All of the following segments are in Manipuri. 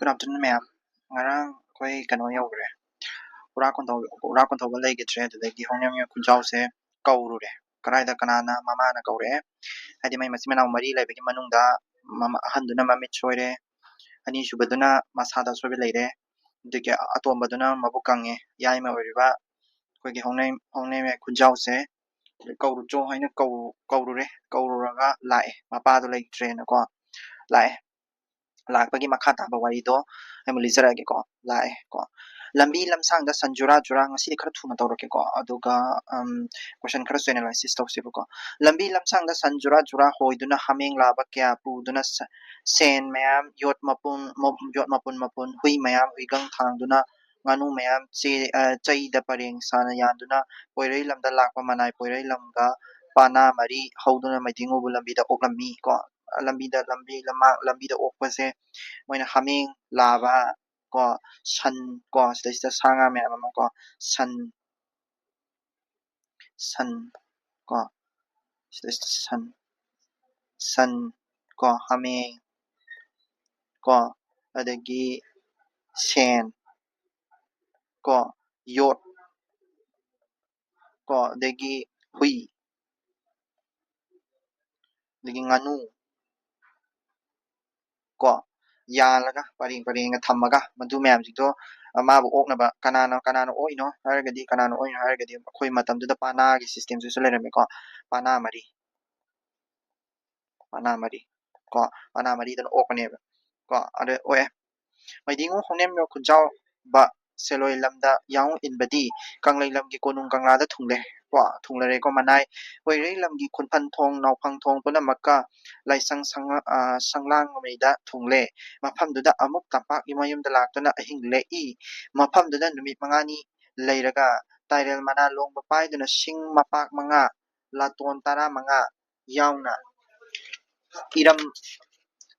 Good afternoon, ma'am. Ngarang koi kano yogre. Ura kon thoba lay gitre de gi hongyam yo kunjau se kaurure. Karai da kanana mama na kaure. Hadi mai masimana mari lay bigi manungda mama handuna mami choire. Ani shubaduna masada sobe leire. Dike atombaduna mabukange. Yai ma oriba koi gi hongnam me kunjau se kauru jo haina kaurure. Kaururaga lae. Mapa do lay tre na ko lae. Lakpagi makha taba warido ai mulizarage ko lae ko lambi lamsang da sanjura jura ngasi khara thuna tawrake ko aduga question khara analysis tawsibu ko lambi lamsang da sanjura jura hoiduna hameng laba kya puduna sen mayam yot mapun hui mayam huigang thangduna nganu mayam chai da pareng sana yanduna poirei lamda lakpa manai poirei lamga pana mari hauduna maitingu lambi da oklammi ko lambi da okpase moina haming lava ko san ko sida sanga me ama ko san ko sida san ko haming ko adagi sen ko yot ko adagi hui adagi nganu ko yalaga paring thamaga madu mayam jito mabu oknaba kanana oino haragadi kanana oino haragadi khoi matamduda pana gi system su lerame ko pana mari ko pana mari dan okne ko ade oe maidingu honem yo kunjau ba seloi lamda yaung inbadi kanglai lamgi konung kangla da thungle ko thunglare ko manai oirei lamgi khunphan thong nawphang thong puna makka laisang sanglang meida thungle mafamduda amuk tapak imayum da laktuna ahing lei mafamduda numit mangani leiraga tairel mana long bapai duna sing mapak manga laton tara manga yauna iram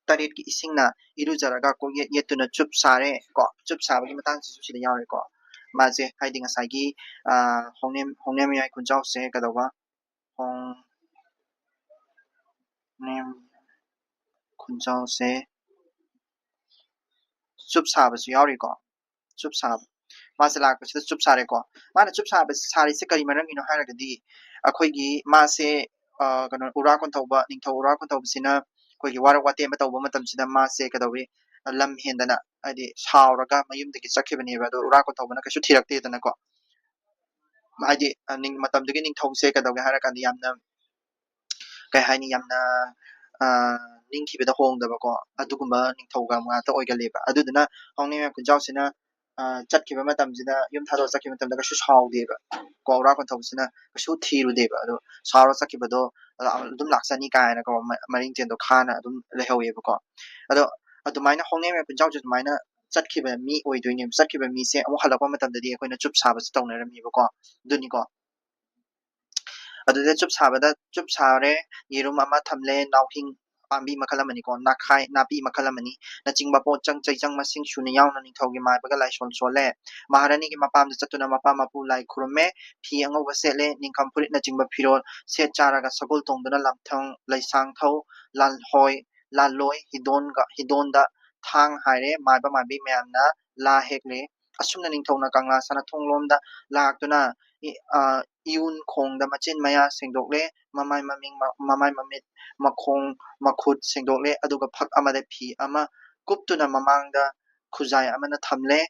tarit ki isingna irujaraga ko yetuna chup sare ko chup sabagi matang sisu sida yaure ko maje haidi ngasagi hongnem yai kunjau se kadawa hongnem kunjau se chup sabasu yauri ko chup sab mase lakpa sida chup sare ko mana chup sab sari se kari marang ino haragadi akhoigi mase kano ura kon thawba ningthau ura kon thawba sina koigi warak wate ma tawba matam sida mase kadawi lam hendana adi sauraga mayumdagi chakhibani ba do ura kon thawbana kasu thirakte dana ko adi ning matamdagi ningthau se kadawga harakandi yamna kai haini yamna ningkhibeda hongdaba ko adugumba ningthauga ngata oigaleba aduduna hongni kunjau sina chatkiba matamsida yum thado chakkiba matamda kasu saudeba ko ura kon thawsina kasu thirudeba ado saura chakkibado adum laksani kaina ko maring tendo khana adum lehaweba ko ado adumaina hongni kunjau adumaina chatkiba mi oidoine chatkiba mi se amu halakpa matamdadi akoina chup sabase tawnaramibako duni ko adude chup sabada chup sare yerum ama thamle nauhing pambi makalamani ko nakhai napi makalamani nachingba po chang masing shuna yauna ni thogi mai baga lai son sole maharani ki mapam de chatuna mapam mapu lai khurume phi ango basele ningkam purit nachingba phirol se charaga sagol tongduna lamthang laisang thau lal hoi la loi hidon da thang haire maiba mabi myamna la hekle asumna ningthona kangla sana thonglomda laktuna iun khongda machin maya sengdokle mamai mamit makhong makhut sengdokle aduga phak amada phi ama kuptuna mamangda khuzai amana thamle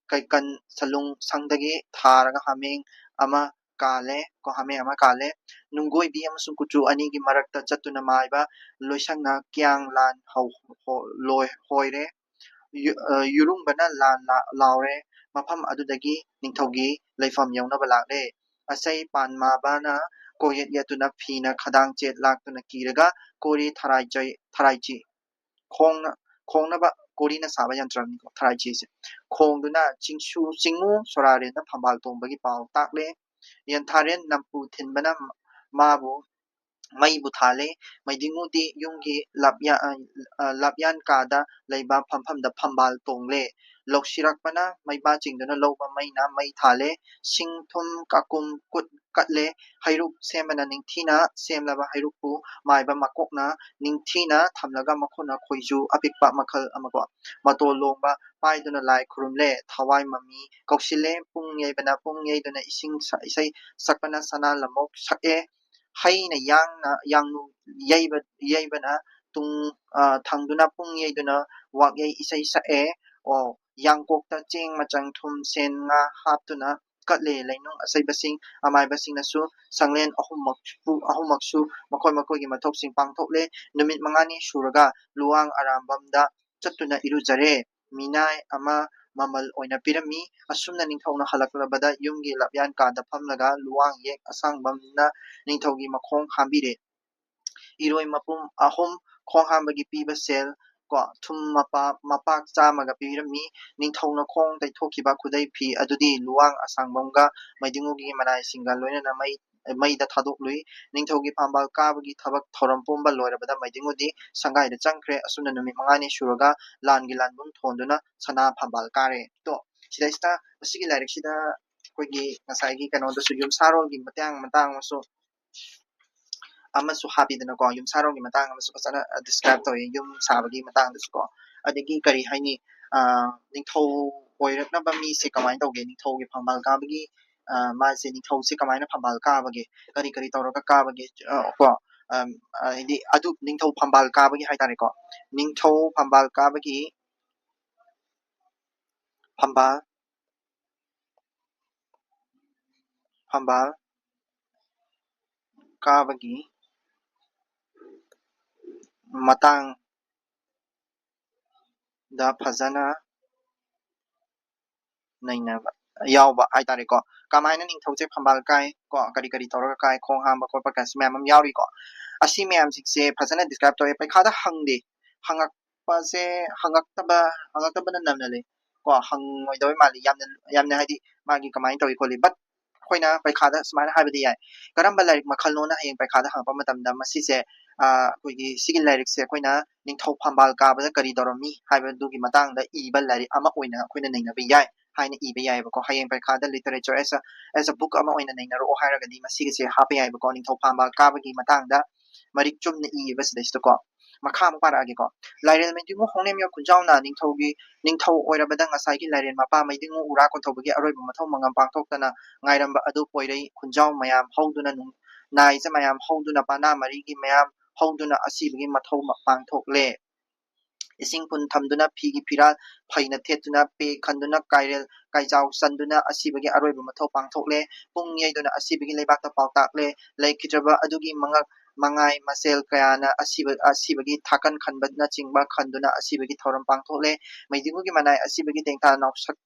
kaikan salung sangdagi tharaga haming ama kale ko haming ama kale nungoi bi ama kuchu ani gi marakta chatuna maiba loisangna kyang lan loi hoire yurung bana lan laure mafam adudagi ningthogi leifam yauna balakle asai panma bana koyet yatuna phina khadang chet laktuna kiraga kori tharaichi khongna ba kori na saba yantram ni tharaichi se khongduna chingmu sorare na phambal tombagi paw takle yan tharen nampu thinbana mabu ꯃꯩꯕꯨ ꯊꯥꯜꯂꯦ ꯃꯩꯗꯤꯡꯉꯨꯗꯤ ꯌꯨꯝꯒꯤ ꯂꯥꯞꯌꯥꯟ ꯀꯥꯗ ꯂꯩꯕ ꯐꯝꯐꯝꯗ ꯐꯝꯕꯥꯜ ꯇꯣꯡꯂꯦ ꯂꯧꯁꯤꯔꯛꯄꯅ ꯃꯩꯕꯥ ꯆꯤꯡꯗꯨꯅ ꯂꯧꯕ ꯃꯩꯅ ꯃꯩ ꯊꯥꯜꯂꯦ ꯁꯤꯡ ꯊꯨꯝ ꯀꯥꯀꯨꯝ ꯀꯠꯂꯦ ꯍꯩꯔꯨꯛ ꯁꯦꯝꯕꯅ ꯅꯤꯡꯊꯤꯅ ꯁꯦꯝꯂꯕ ꯍꯩꯔꯨꯛꯄꯨ ꯃꯥꯏꯕ ꯃꯀꯣꯛꯅ ꯅꯤꯡꯊꯤꯅ ꯊꯝꯂꯒ ꯃꯈꯨꯠꯅ ꯈꯣꯏꯖꯨ ꯑꯄꯤꯛꯄ ꯃꯈꯜ ꯑꯃꯀꯣ ꯃꯇꯣꯜ ꯂꯣꯡꯕ ꯄꯥꯏꯗꯨꯅ ꯂꯥꯏ ꯈꯨꯔꯨꯝꯂꯦ ꯊꯋꯥꯏ ꯃꯃꯤ ꯀꯧꯁꯤꯜꯂꯦ ꯄꯨꯡ ꯌꯩꯕꯅ ꯄꯨꯡ ꯌꯩꯗꯨꯅ ꯏꯁꯩ ꯁꯛꯄꯅ ꯁꯅꯥ ꯂꯝꯃꯣꯛ ꯁꯛꯑꯦ ꯍꯩꯅ ꯌꯥꯡꯅꯨ ꯌꯩꯕꯅ ꯇꯨꯡ ꯊꯪꯗꯨꯅ ꯄꯨꯡ ꯌꯩꯗꯨꯅ ꯋꯥꯛꯌꯩ ꯏꯁꯩ ꯁꯛꯑꯦ ꯌꯥꯡꯀꯣꯛꯇ ꯆꯦꯡ ꯃꯆꯪ ꯊꯨꯝ ꯁꯦꯟ ꯉꯥ ꯍꯥꯞꯇꯨꯅ ꯀꯠꯂꯦ ꯂꯩꯅꯨꯡ ꯑꯁꯩꯕꯁꯤꯡ ꯑꯃꯥꯏꯕꯁꯤꯡꯅꯁꯨ ꯁꯪꯂꯦꯟ ꯑꯍꯨꯝꯃꯛꯁꯨ ꯃꯈꯣꯏꯒꯤ ꯃꯊꯧꯁꯤꯡ ꯄꯥꯡꯊꯣꯛꯂꯦ ꯅꯨꯃꯤꯠ 5ꯅꯤ ꯁꯨꯔꯒ ꯂꯨꯋꯥꯡ ꯑꯔꯥꯝꯕꯝꯗ ꯆꯠꯇꯨꯅ ꯏꯔꯨꯖꯔꯦ ꯃꯤꯅꯥꯏ ꯑꯃ ꯃꯃꯜ ꯑꯣꯏꯅ ꯄꯤꯔꯝꯃꯤ ꯑꯁꯨꯝꯅ ꯅꯤꯡꯊꯧꯅ ꯍꯜꯂꯛꯂꯕꯗ ꯌꯨꯝꯒꯤ ꯂꯥꯞꯌꯥꯟ ꯀꯥꯗ ꯐꯝꯂꯒ ꯂꯨꯋꯥꯡ ꯌꯦꯛ ꯑꯁꯥꯡꯕꯝꯅ ꯅꯤꯡꯊꯧꯒꯤ ꯃꯈꯣꯡ ꯍꯥꯝꯕꯤꯔꯦ ꯏꯔꯣꯏ ꯃꯄꯨꯝ 3 ꯈꯣꯡ ꯍꯥꯝꯕꯒꯤ ꯄꯤꯕ ꯁꯦꯜ ꯊꯨꯝ ꯃꯄꯥꯛ 100ꯒ ꯄꯤꯔꯝꯃꯤ ꯅꯤꯡꯊꯧꯅ ꯈꯣꯡ ꯇꯩꯊꯣꯛꯈꯤꯕ ꯈꯨꯗꯩ ꯐꯤ ꯑꯗꯨꯗꯤ ꯂꯨꯋꯥꯡ ꯑꯁꯥꯡꯕꯝꯒ ꯃꯩꯗꯤꯡꯉꯨꯒꯤ ꯃꯅꯥꯏꯁꯤꯡꯒ ꯂꯣꯏꯅꯅ ꯃꯩꯗ ꯊꯥꯗꯣꯛꯂꯨꯏ ꯅꯤꯡꯊꯧꯒꯤ ꯐꯝꯕꯥꯜ ꯀꯥꯕꯒꯤ ꯊꯕꯛ ꯊꯧꯔꯝ ꯄꯨꯝꯕ ꯂꯣꯏꯔꯕꯗ ꯃꯩꯗꯤꯡꯉꯨꯗꯤ ꯁꯪꯒꯥꯏꯗ ꯆꯪꯈ꯭ꯔꯦ ꯑꯁꯨꯝꯅ ꯅꯨꯃꯤꯠ 5ꯅꯤ ꯁꯨꯔꯒ ꯂꯥꯟꯒꯤ ꯂꯥꯟꯕꯨꯡ ꯊꯣꯟꯗꯨꯅ ꯁꯅꯥ ꯐꯝꯕꯥꯜ ꯀꯥꯔꯦ ꯁꯤꯗꯩꯁꯤꯗ ꯃꯁꯤꯒꯤ ꯂꯥꯏꯔꯤꯛꯁꯤꯗ ꯑꯩꯈꯣꯏꯒꯤ ꯉꯁꯥꯏꯒꯤ ꯀꯩꯅꯣꯗꯁꯨ ꯌꯨꯝꯁꯥꯔꯣꯜꯒꯤ ꯃꯇꯥꯡ ꯑꯃꯁꯨ ꯍꯥꯞꯄꯤꯗꯅꯀꯣ ꯌꯨꯝꯁꯥꯔꯣꯜꯒꯤ ꯃꯇꯥꯡ ꯑꯃꯁꯨ ꯐꯖꯅ ꯗꯤꯁꯀ꯭ꯔꯥꯏꯕ ꯇꯧꯋꯤ ꯌꯨꯝ ꯁꯥꯕꯒꯤ ꯃꯇꯥꯡꯗꯁꯨꯀꯣ ꯑꯗꯒꯤ ꯀꯔꯤ ꯍꯥꯏꯅꯤ ꯅꯤꯡꯊꯧ ꯑꯣꯏꯔꯛꯅꯕ ꯃꯤꯁꯦ ꯀꯃꯥꯏꯅ ꯇꯧꯒꯦ ꯅꯤꯡꯊꯧꯒꯤ ꯐꯝꯕꯥꯜ ꯀꯥꯕꯒꯤ ꯃꯥꯁꯦ ꯅꯤꯡꯊꯧꯁꯦ ꯀꯃꯥꯏꯅ ꯐꯝꯕꯥꯜ ꯀꯥꯕꯒꯦ ꯀꯔꯤ ꯇꯧꯔꯒ ꯀꯥꯕꯒꯦ ꯀꯣ ꯍꯥꯏꯗꯤ ꯑꯗꯨ ꯅꯤꯡꯊꯧ ꯐꯝꯕꯥꯜ ꯀꯥꯕꯒꯤ ꯍꯥꯏꯇꯥꯔꯦꯀꯣ ꯅꯤꯡꯊꯧ ꯐꯝꯕꯥꯜ ꯀꯥꯕꯒꯤ ꯐꯝꯕꯥꯜ ꯀꯥꯕꯒꯤ ꯃꯇꯥꯡꯗ ꯐꯖꯅ ꯅꯩꯅꯕ ꯌꯥꯎꯕ ꯍꯥꯏꯇꯥꯔꯦꯀꯣ ꯀꯃꯥꯏꯅ ꯅꯤꯡꯊꯧꯁꯦ ꯐꯝꯕꯥꯜ ꯀꯥꯏ ꯀꯣ ꯀꯔꯤ ꯇꯧꯔꯒ ꯀꯥꯏ ꯈꯣꯡ ꯍꯥꯝꯕ ꯈꯣꯠꯄ ꯀꯥꯏꯁꯤ ꯃꯌꯥꯝ ꯑꯃ ꯌꯥꯎꯔꯤꯀꯣ ꯑꯁꯤ ꯃꯌꯥꯝꯁꯤꯡꯁꯦ ꯐꯖꯅ ꯗꯤꯁꯀ꯭ꯔꯥꯏꯕ ꯇꯧꯋꯦ ꯄꯩꯈꯥꯗ ꯍꯪꯗꯦ ꯍꯪꯉꯛꯄꯁꯦ ꯍꯪꯉꯛꯇꯕꯅ ꯅꯝꯅ ꯂꯩ ꯀꯣ ꯍꯪꯉꯣꯏꯗꯕꯩ ꯃꯥꯜꯂꯤ ꯌꯥꯝꯅ ꯍꯥꯏꯗꯤ ꯃꯥꯒꯤ ꯀꯃꯥꯏꯅ ꯇꯧꯏ ꯈꯣꯠꯂꯤ ꯕꯠ ꯑꯩꯈꯣꯏꯅ ꯄꯩꯈꯥꯗ ꯁꯨꯃꯥꯏꯅ ꯍꯥꯏꯕꯗꯤ ꯌꯥꯏ ꯀꯔꯝꯕ ꯂꯥꯏꯔꯤꯛ ꯃꯈꯜꯅꯣꯅ ꯍꯌꯦꯡ ꯄꯩꯈꯥꯗ ꯍꯪꯉꯛꯄ ꯃꯇꯝꯗ ꯃꯁꯤꯁꯦ ꯑꯩꯈꯣꯏꯒꯤ ꯁꯤꯒꯤ ꯂꯥꯏꯔꯤꯛꯁꯦ ꯑꯩꯈꯣꯏꯅ ꯅꯤꯡꯊꯧ ꯐꯝꯕꯥꯜ ꯀꯥꯕꯗ ꯀꯔꯤ ꯇꯧꯔꯝꯃꯤ ꯍꯥꯏꯕꯗꯨꯒꯤ ꯃꯇꯥꯡꯗ ꯏꯕ ꯂꯥꯏꯔꯤꯛ ꯑꯃ ꯑꯣꯏꯅ ꯑꯩꯈꯣꯏꯅ ꯅꯩꯅꯕ ꯌꯥꯏ ꯍꯥꯏꯅ ꯏꯕ ꯌꯥꯏꯑꯕꯀꯣ ꯍꯌꯦꯡ ꯄꯩꯈꯥꯗ ꯂꯤꯇꯔꯦꯆꯔ ꯑꯦꯁ ꯑ ꯕꯨꯛ ꯑꯃ ꯑꯣꯏꯅ ꯅꯩꯅꯔꯛꯑꯣ ꯍꯥꯏꯔꯒꯗꯤ ꯃꯁꯤꯒꯤꯁꯦ ꯍꯥꯞꯄ ꯌꯥꯏꯕꯀꯣ ꯅꯤꯡꯊꯧ ꯐꯝꯕꯥꯜ ꯀꯥꯕꯒꯤ ꯃꯇꯥꯡꯗ ꯃꯔꯤꯛ ꯆꯨꯝꯅ ꯏꯌꯦꯕ ꯁꯤꯗꯩꯁꯤꯗꯀꯣ ꯃꯈꯥ ꯑꯃꯨꯛ ꯄꯥꯔꯛꯑꯒꯦꯀꯣ ꯂꯥꯏꯔꯦꯜ ꯃꯩꯗꯤꯡꯉꯨ ꯍꯣꯡꯅꯦꯝꯌꯣ ꯈꯨꯟꯖꯥꯎꯅ ꯅꯤꯡꯊꯧ ꯑꯣꯏꯔꯕꯗ ꯉꯁꯥꯏꯒꯤ ꯂꯥꯏꯔꯦꯟ ꯃꯄꯥ ꯃꯩꯗꯤꯡꯉꯨ ꯎꯔꯥ ꯀꯣꯟꯊꯧꯕꯒꯤ ꯑꯔꯣꯏꯕ ꯃꯊꯧ ꯃꯉꯝ ꯄꯥꯡꯊꯣꯛꯇꯅ ꯉꯥꯏꯔꯝꯕ ꯑꯗꯨ ꯄꯣꯏꯔꯩ ꯈꯨꯟꯖꯥꯎ ꯃꯌꯥꯝ ꯍꯧꯗꯨꯅ ꯅꯥꯏꯖ ꯃꯌꯥꯝ ꯍꯧꯗꯨꯅ ꯄꯅꯥ ꯃꯔꯤꯒꯤ ꯃꯌꯥꯝ ꯍꯧꯗꯨꯅ ꯑꯁꯤꯕꯒꯤ ꯃꯊꯧ ꯄꯥꯡꯊꯣꯛꯂꯦ ꯏꯁꯤꯡ ꯄꯨꯟ ꯊꯝꯗꯨꯅ ꯐꯤꯒꯤ ꯐꯤꯔꯥꯜ ꯐꯩꯅ ꯊꯦꯠꯇꯨꯅ ꯄꯦ ꯈꯟꯗꯨꯅ ꯀꯥꯏꯖꯥꯎ ꯆꯟꯗꯨꯅ ꯑꯁꯤꯕꯒꯤ ꯑꯔꯣꯏꯕ ꯃꯊꯧ ꯄꯥꯡꯊꯣꯛꯂꯦ ꯄꯨꯡ ꯌꯩꯗꯨꯅ ꯑꯁꯤꯕꯒꯤ ꯂꯩꯕꯥꯛꯇ ꯄꯥꯎꯇꯥꯛꯂꯦ ꯂꯩꯈꯤꯗ꯭ꯔꯕ ꯑꯗꯨꯒꯤ ꯃꯉꯥꯏ ꯃꯁꯦꯜ ꯀꯌꯥꯅ ꯑꯁꯤꯕꯒꯤ ꯊꯥꯀꯟ ꯈꯟꯕꯅꯆꯤꯡꯕ ꯈꯟꯗꯨꯅ ꯑꯁꯤꯕꯒꯤ ꯊꯧꯔꯝ ꯄꯥꯡꯊꯣꯛꯂꯦ ꯃꯩꯗꯤꯡꯉꯨꯒꯤ ꯃꯅꯥꯏ ꯑꯁꯤꯕꯒꯤ ꯇꯦꯡꯊꯥ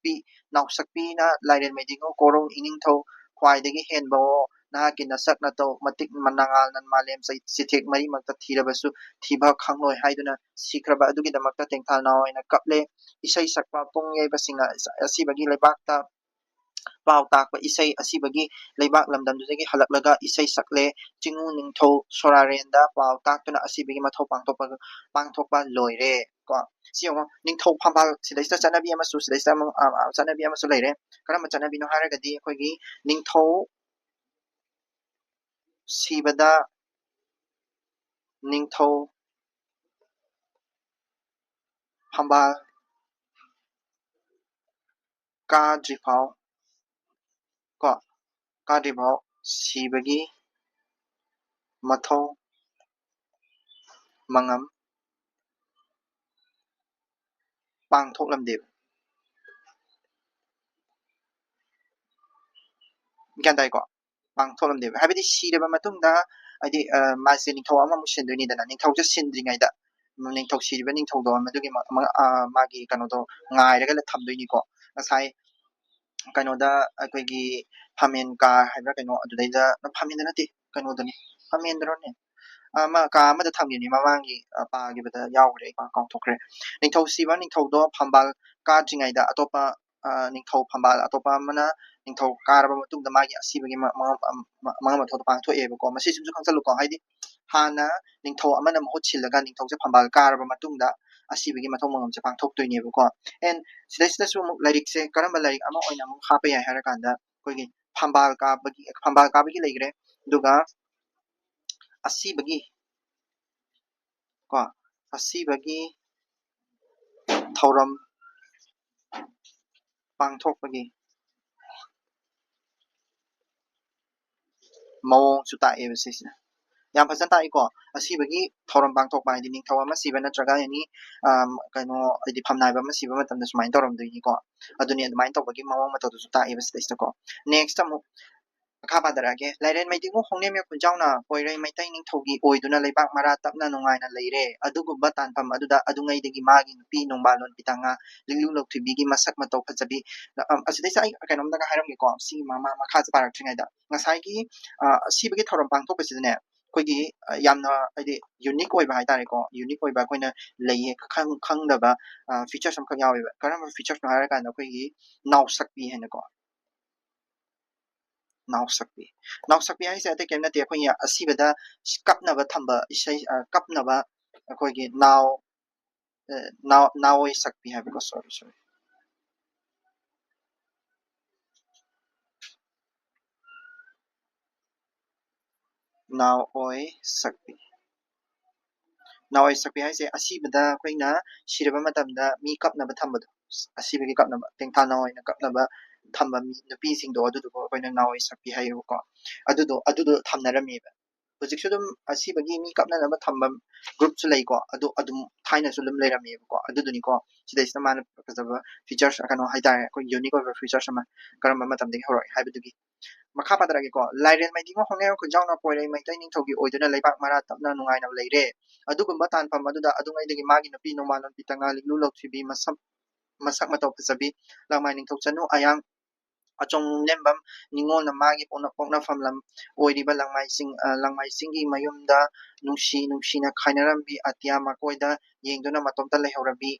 ꯅꯥꯎꯁꯛꯄꯤꯅ ꯂꯥꯏꯔꯦꯟ ꯃꯩꯗꯤꯡꯉꯨ ꯀꯣꯔꯧ ꯏꯅꯤꯡꯊꯧ ꯈ꯭ꯋꯥꯏꯗꯒꯤ ꯍꯦꯟꯕꯋꯣ ꯅꯍꯥꯛꯀꯤ ꯅꯁꯛ ꯅꯇꯧ ꯃꯇꯤꯛ ꯃꯉꯥꯜ ꯃꯥꯂꯦꯝ ꯆꯤꯊꯦꯛ ꯃꯔꯤꯃꯛꯇ ꯊꯤꯔꯕꯁꯨ ꯊꯤꯕ ꯈꯪꯂꯣꯏ ꯍꯥꯏꯗꯨꯅ ꯁꯤꯈ꯭ꯔꯕ ꯑꯗꯨꯒꯤꯗꯃꯛꯇ ꯇꯦꯡꯊꯥ ꯅꯥꯎ ꯑꯣꯏꯅ ꯀꯞꯂꯦ ꯏꯁꯩ ꯁꯛꯄ ꯄꯨꯡ ꯌꯩꯕꯁꯤꯡꯅ ꯑꯁꯤꯕꯒꯤ ꯂꯩꯕꯥꯛꯇ ꯄꯥꯎ ꯇꯥꯛꯄ ꯏꯁꯩ ꯑꯁꯤꯕꯒꯤ ꯂꯩꯕꯥꯛ ꯂꯝꯗꯝꯗꯨꯗꯒꯤ ꯍꯜꯂꯛꯂꯒ ꯏꯁꯩ ꯁꯛꯂꯦ ꯆꯤꯡꯉꯨ ꯅꯤꯡꯊꯧ ꯁꯣꯔꯥꯔꯦꯟꯗ ꯄꯥꯎ ꯇꯥꯛꯇꯨꯅ ꯑꯁꯤꯕꯒꯤ ꯃꯊꯧ ꯄꯥꯡꯊꯣꯛꯄ ꯂꯣꯏꯔꯦ ꯀꯣ ꯁꯤ ꯌꯦꯡꯉꯣ ꯅꯤꯡꯊꯧ ꯐꯝꯕꯥꯜ ꯁꯤꯗꯩꯁꯤꯗ ꯆꯠꯅꯕꯤ ꯑꯃꯁꯨ ꯂꯩꯔꯦ ꯀꯔꯝꯕ ꯆꯠꯅꯕꯤꯅꯣ ꯍꯥꯏꯔꯒꯗꯤ ꯑꯩꯈꯣꯏꯒꯤ ꯅꯤꯡꯊꯧ ꯁꯤꯕꯗ ꯅꯤꯡꯊꯧ ꯐꯝꯕꯥꯜ ꯀꯥꯗ꯭ꯔꯤꯐꯥꯎ ꯁꯤꯕꯒꯤ ꯃꯊꯧ ꯃꯉꯝ ꯄꯥꯡꯊꯣꯛꯂꯝꯗꯦꯕ ꯒ꯭ꯌꯥꯟ ꯇꯥꯏꯀꯣ ꯄꯥꯡꯊꯣꯛꯂꯝꯗꯦꯕ ꯍꯥꯏꯕꯗꯤ ꯁꯤꯔꯕ ꯃꯇꯨꯡꯗ ꯍꯥꯏꯗꯤ ꯃꯥꯁꯦ ꯅꯤꯡꯊꯧ ꯑꯃꯃꯨꯛ ꯁꯤꯟꯗꯣꯏꯅꯤꯗꯅ ꯅꯤꯡꯊꯧꯁꯦ ꯁꯤꯟꯗ꯭ꯔꯤꯉꯩꯗ ꯅꯤꯡꯊꯧ ꯁꯤꯔꯤꯕ ꯅꯤꯡꯊꯧꯗꯣ ꯃꯗꯨꯒꯤ ꯃꯥꯒꯤ ꯀꯩꯅꯣꯗꯣ ꯉꯥꯏꯔꯒ ꯊꯝꯗꯣꯏꯅꯤꯀꯣ ꯉꯁꯥꯏ ꯀꯩꯅꯣꯗ ꯑꯩꯈꯣꯏꯒꯤ ꯐꯝꯃꯦꯟ ꯀꯥ ꯍꯥꯏꯕ꯭ꯔꯥ ꯀꯩꯅꯣ ꯑꯗꯨꯗꯩꯗ ꯐꯝꯃꯦꯟꯗ ꯅꯠꯇꯦ ꯀꯩꯅꯣꯗꯅꯤ ꯐꯝꯃꯦꯟꯗꯔꯣꯅꯦ ꯀꯥ ꯑꯃꯗ ꯊꯝꯈꯤꯕꯅꯤ ꯃꯃꯥꯡꯒꯤ ꯄꯥꯈꯤꯕꯗ ꯌꯥꯎꯈ꯭ꯔꯦ ꯑꯩ ꯀꯥꯎꯊꯣꯛꯈ꯭ꯔꯦ ꯅꯤꯡꯊꯧ ꯁꯤꯕ ꯅꯤꯡꯊꯧꯗꯣ ꯐꯝꯕꯥꯜ ꯀꯥꯗ꯭ꯔꯤꯉꯩꯗ ꯑꯇꯣꯞꯄ ꯅꯤꯡꯊꯧ ꯐꯝꯕꯥꯜ ꯑꯇꯣꯞꯄ ꯑꯃꯅ ꯅꯤꯡꯊꯧ ꯀꯥꯔꯕ ꯃꯇꯨꯡꯗ ꯃꯥꯒꯤ ꯑꯁꯤꯕꯒꯤ ꯃꯉꯝ ꯃꯊꯧꯗꯣ ꯄꯥꯡꯊꯣꯛꯑꯦꯕꯀꯣ ꯃꯁꯤꯁꯤꯃꯁꯨ ꯈꯪꯁꯜꯂꯨꯀꯣ ꯍꯥꯏꯗꯤ ꯍꯥꯟꯅ ꯅꯤꯡꯊꯧ ꯑꯃꯅ ꯃꯍꯨꯠ ꯁꯤꯜꯂꯒ ꯅꯤꯡꯊꯧꯁꯦ ꯐꯝꯕꯥꯜ ꯀꯥꯔꯕ ꯃꯇꯨꯡꯗ ꯑꯁꯤꯕꯒꯤ ꯃꯊꯧ ꯃꯉꯝꯁꯦ ꯄꯥꯡꯊꯣꯛꯇꯣꯏꯅꯦꯕꯀꯣ ꯑꯦꯟ ꯁꯤꯗꯩꯁꯤꯗꯁꯨ ꯑꯃꯨꯛ ꯂꯥꯏꯔꯤꯛꯁꯦ ꯀꯔꯝꯕ ꯂꯥꯏꯔꯤꯛ ꯑꯃ ꯑꯣꯏꯅ ꯑꯃꯨꯛ ꯍꯥꯞꯄ ꯌꯥꯏ ꯍꯥꯏꯔ ꯀꯥꯟꯗ ꯑꯩꯈꯣꯏꯒꯤ ꯐꯝꯕꯥꯜ ꯀꯥꯕꯒꯤ ꯂꯩꯈ꯭ꯔꯦ ꯑꯗꯨꯒ ꯑꯁꯤꯕꯒꯤ ꯀꯣ ꯑꯁꯤꯕꯒꯤ ꯊꯧꯔꯝ ꯄꯥꯡꯊꯣꯛꯄꯒꯤ ꯃꯑꯣꯡꯁꯨ ꯇꯥꯛꯑꯦꯕ ꯁꯤꯁꯤꯅ ꯌꯥꯝ ꯐꯖꯅ ꯇꯥꯛꯏꯀꯣ ꯑꯁꯤꯕꯒꯤ ꯊꯧꯔꯝ ꯄꯥꯡꯊꯣꯛꯄ ꯍꯥꯏꯗꯤ ꯅꯤꯡꯊꯧ ꯑꯃ ꯁꯤꯕ ꯅꯠꯇ꯭ꯔꯒ ꯑꯦꯅꯤ ꯀꯩꯅꯣ ꯍꯥꯏꯗꯤ ꯐꯝꯅꯥꯏꯕ ꯑꯃ ꯁꯤꯕ ꯃꯇꯝꯗ ꯁꯨꯃꯥꯏꯅ ꯇꯧꯔꯝꯗꯣꯏꯅꯤꯀꯣ ꯑꯗꯨꯅꯤ ꯑꯗꯨꯃꯥꯏꯅ ꯇꯧꯕꯒꯤ ꯃꯑꯣꯡ ꯃꯇꯧꯗꯨꯁꯨ ꯇꯥꯛꯑꯦꯕ ꯁꯤꯗꯩꯁꯤꯗꯀꯣ ꯅꯦꯛꯁꯇ ꯑꯃꯨꯛ ꯃꯈꯥ ꯄꯥꯊꯔꯛꯑꯒꯦ ꯂꯥꯏꯔꯦꯟ ꯃꯩꯇꯤꯡꯉꯨ ꯍꯣꯡꯅꯦꯝ ꯈꯨꯟꯖꯥꯎꯅ ꯄꯣꯏꯔꯩ ꯃꯩꯇꯩ ꯅꯤꯡꯊꯧꯒꯤ ꯑꯣꯏꯗꯨꯅ ꯂꯩꯕꯥꯛ ꯃꯔꯥ ꯇꯞꯅ ꯅꯨꯡꯉꯥꯏꯅ ꯂꯩꯔꯦ ꯑꯗꯨꯒꯨꯝꯕ ꯇꯥꯟꯐꯝ ꯑꯗꯨꯗ ꯑꯗꯨꯉꯩꯗꯒꯤ ꯃꯥꯒꯤ ꯅꯨꯄꯤ ꯅꯣꯡꯕꯥꯂꯣꯟ ꯄꯤꯇꯥꯡꯉꯥ ꯂꯤꯡꯂꯨ ꯂꯧꯊꯣꯏꯕꯤꯒꯤ ꯃꯁꯛ ꯃꯇꯧ ꯐꯖꯕꯤ ꯑꯁꯤꯗꯩꯁꯤꯗ ꯑꯩ ꯀꯩꯅꯣꯝꯗꯒ ꯍꯥꯏꯔꯝꯒꯦꯀꯣ ꯁꯤ ꯃꯈꯥꯁꯦ ꯄꯥꯔꯛꯇ꯭ꯔꯤꯉꯩꯗ ꯉꯁꯥꯏꯒꯤ ꯑꯁꯤꯕꯒꯤ ꯊꯧꯔꯝ ꯄꯥꯡꯊꯣꯛꯄꯁꯤꯗꯅꯦ ꯑꯩꯈꯣꯏꯒꯤ ꯌꯥꯝꯅ ꯍꯥꯏꯗꯤ ꯌꯨꯅꯤꯛ ꯑꯣꯏꯕ ꯍꯥꯏꯇꯥꯔꯦꯀꯣ ꯌꯨꯅꯤꯛ ꯑꯣꯏꯕ ꯑꯩꯈꯣꯏꯅ ꯂꯩꯌꯦ ꯈꯪꯗꯕ ꯐꯤꯆꯔꯁ ꯑꯃꯈꯛ ꯌꯥꯎꯋꯦꯕ ꯀꯔꯝꯕ ꯐꯤꯆꯔꯁꯅꯣ ꯍꯥꯏꯔꯀꯥꯟꯗ ꯑꯩꯈꯣꯏꯒꯤ ꯅꯥꯎꯁꯛꯄꯤ ꯍꯥꯏꯅꯀꯣ ꯅꯥꯎꯁꯛꯄꯤ ꯍꯥꯏꯁꯦ ꯑꯇꯩ ꯀꯔꯤꯝ ꯅꯠꯇꯦ ꯑꯩꯈꯣꯏꯒꯤ ꯑꯁꯤꯕꯗ ꯀꯞꯅꯕ ꯊꯝꯕ ꯏꯁꯩ ꯀꯞꯅꯕ ꯑꯩꯈꯣꯏꯒꯤ ꯅꯥꯎꯑꯣꯏ ꯁꯛꯄꯤ ꯍꯥꯏꯕꯀꯣ ꯁꯣꯔꯤ ꯅꯥꯎꯑꯣꯏ ꯁꯛꯄꯤ ꯅꯥꯎꯑꯣꯏ ꯁꯛꯄꯤ ꯍꯥꯏꯁꯦ ꯑꯁꯤꯕꯗ ꯑꯩꯈꯣꯏꯅ ꯁꯤꯔꯕ ꯃꯇꯝꯗ ꯃꯤ ꯀꯞꯅꯕ ꯊꯝꯕꯗꯣ ꯑꯁꯤꯕꯒꯤ ꯀꯞꯅꯕ ꯇꯦꯡꯊꯥ ꯅꯥꯎ ꯑꯣꯏꯅ ꯀꯞꯅꯕ ꯊꯝꯕ ꯅꯨꯄꯤꯁꯤꯡꯗꯣ ꯑꯗꯨꯗꯨꯒ ꯑꯩꯈꯣꯏꯅ ꯅꯥꯎꯑꯣꯏ ꯁꯛꯄꯤ ꯍꯥꯏꯌꯦꯕꯀꯣ ꯑꯗꯨꯗꯣ ꯊꯝꯅꯔꯝꯃꯦꯕ ꯍꯧꯖꯤꯛꯁꯨ ꯑꯗꯨꯝ ꯑꯁꯤꯕꯒꯤ ꯃꯤ ꯀꯞꯅꯅꯕ ꯊꯝꯕ ꯒ꯭ꯔꯨꯞꯁꯨ ꯂꯩꯀꯣ ꯑꯗꯨꯝ ꯊꯥꯏꯅꯁꯨ ꯑꯗꯨꯝ ꯂꯩꯔꯝꯃꯦꯕꯀꯣ ꯑꯗꯨꯗꯨꯅꯤꯀꯣ ꯁꯤꯗꯩꯁꯤꯗ ꯃꯥꯅ ꯐꯖꯕ ꯐꯤꯆꯔꯁ ꯀꯩꯅꯣ ꯍꯥꯏꯇꯥꯔꯦ ꯑꯩꯈꯣꯏ ꯌꯨꯅꯤꯛ ꯑꯣꯏꯕ ꯐꯤꯆꯔꯁ ꯑꯃ ꯀꯔꯝꯕ ꯃꯇꯝꯗꯒꯤ ꯍꯧꯔꯛꯑꯦ ꯍꯥꯏꯕꯗꯨꯒꯤ ꯃꯈꯥ ꯄꯥꯊꯔꯛꯑꯒꯦꯀꯣ ꯂꯥꯏꯔꯦꯟ ꯃꯩꯇꯤꯡꯉꯨ ꯍꯣꯡꯅꯦꯝ ꯈꯨꯟꯖꯥꯎꯅ ꯄꯣꯏꯔꯩ ꯃꯩꯇꯩ ꯅꯤꯡꯊꯧꯒꯤ ꯑꯣꯏꯗꯨꯅ ꯂꯩꯕꯥꯛ ꯃꯔꯥ ꯇꯞꯅ ꯅꯨꯡꯉꯥꯏꯅ ꯂꯩꯔꯦ ꯑꯗꯨꯒꯨꯝꯕ ꯇꯥꯟꯐꯝ ꯑꯗꯨꯗ ꯑꯗꯨꯉꯩꯗꯒꯤ ꯃꯥꯒꯤ ꯅꯨꯄꯤ ꯅꯣꯡꯃꯥꯂꯣꯟ ꯄꯤꯇꯥꯡꯉꯥ ꯂꯤꯡꯂꯨ ꯂꯧꯊꯣꯏꯕꯤ ꯃꯁꯛ ꯃꯇꯧ ꯐꯖꯕꯤ ꯂꯥꯡꯃꯥꯏ ꯅꯤꯡꯊꯧ ꯆꯅꯨ ꯑꯌꯥꯡ ꯑꯆꯣꯡꯅꯦꯝꯕꯝ ꯅꯤꯡꯉꯣꯜꯅ ꯃꯥꯒꯤ ꯄꯣꯛꯅꯐꯝ ꯂꯝ ꯑꯣꯏꯔꯤꯕ ꯂꯪꯃꯥꯏꯆꯤꯡꯒꯤ ꯃꯌꯨꯝꯗ ꯅꯨꯡꯁꯤꯅ ꯈꯥꯏꯅꯔꯝꯕꯤ ꯑꯇꯤꯌꯥ ꯃꯀꯣꯏꯗ ꯌꯦꯡꯗꯨꯅ ꯃꯇꯣꯝꯇ ꯂꯩꯍꯧꯔꯕꯤ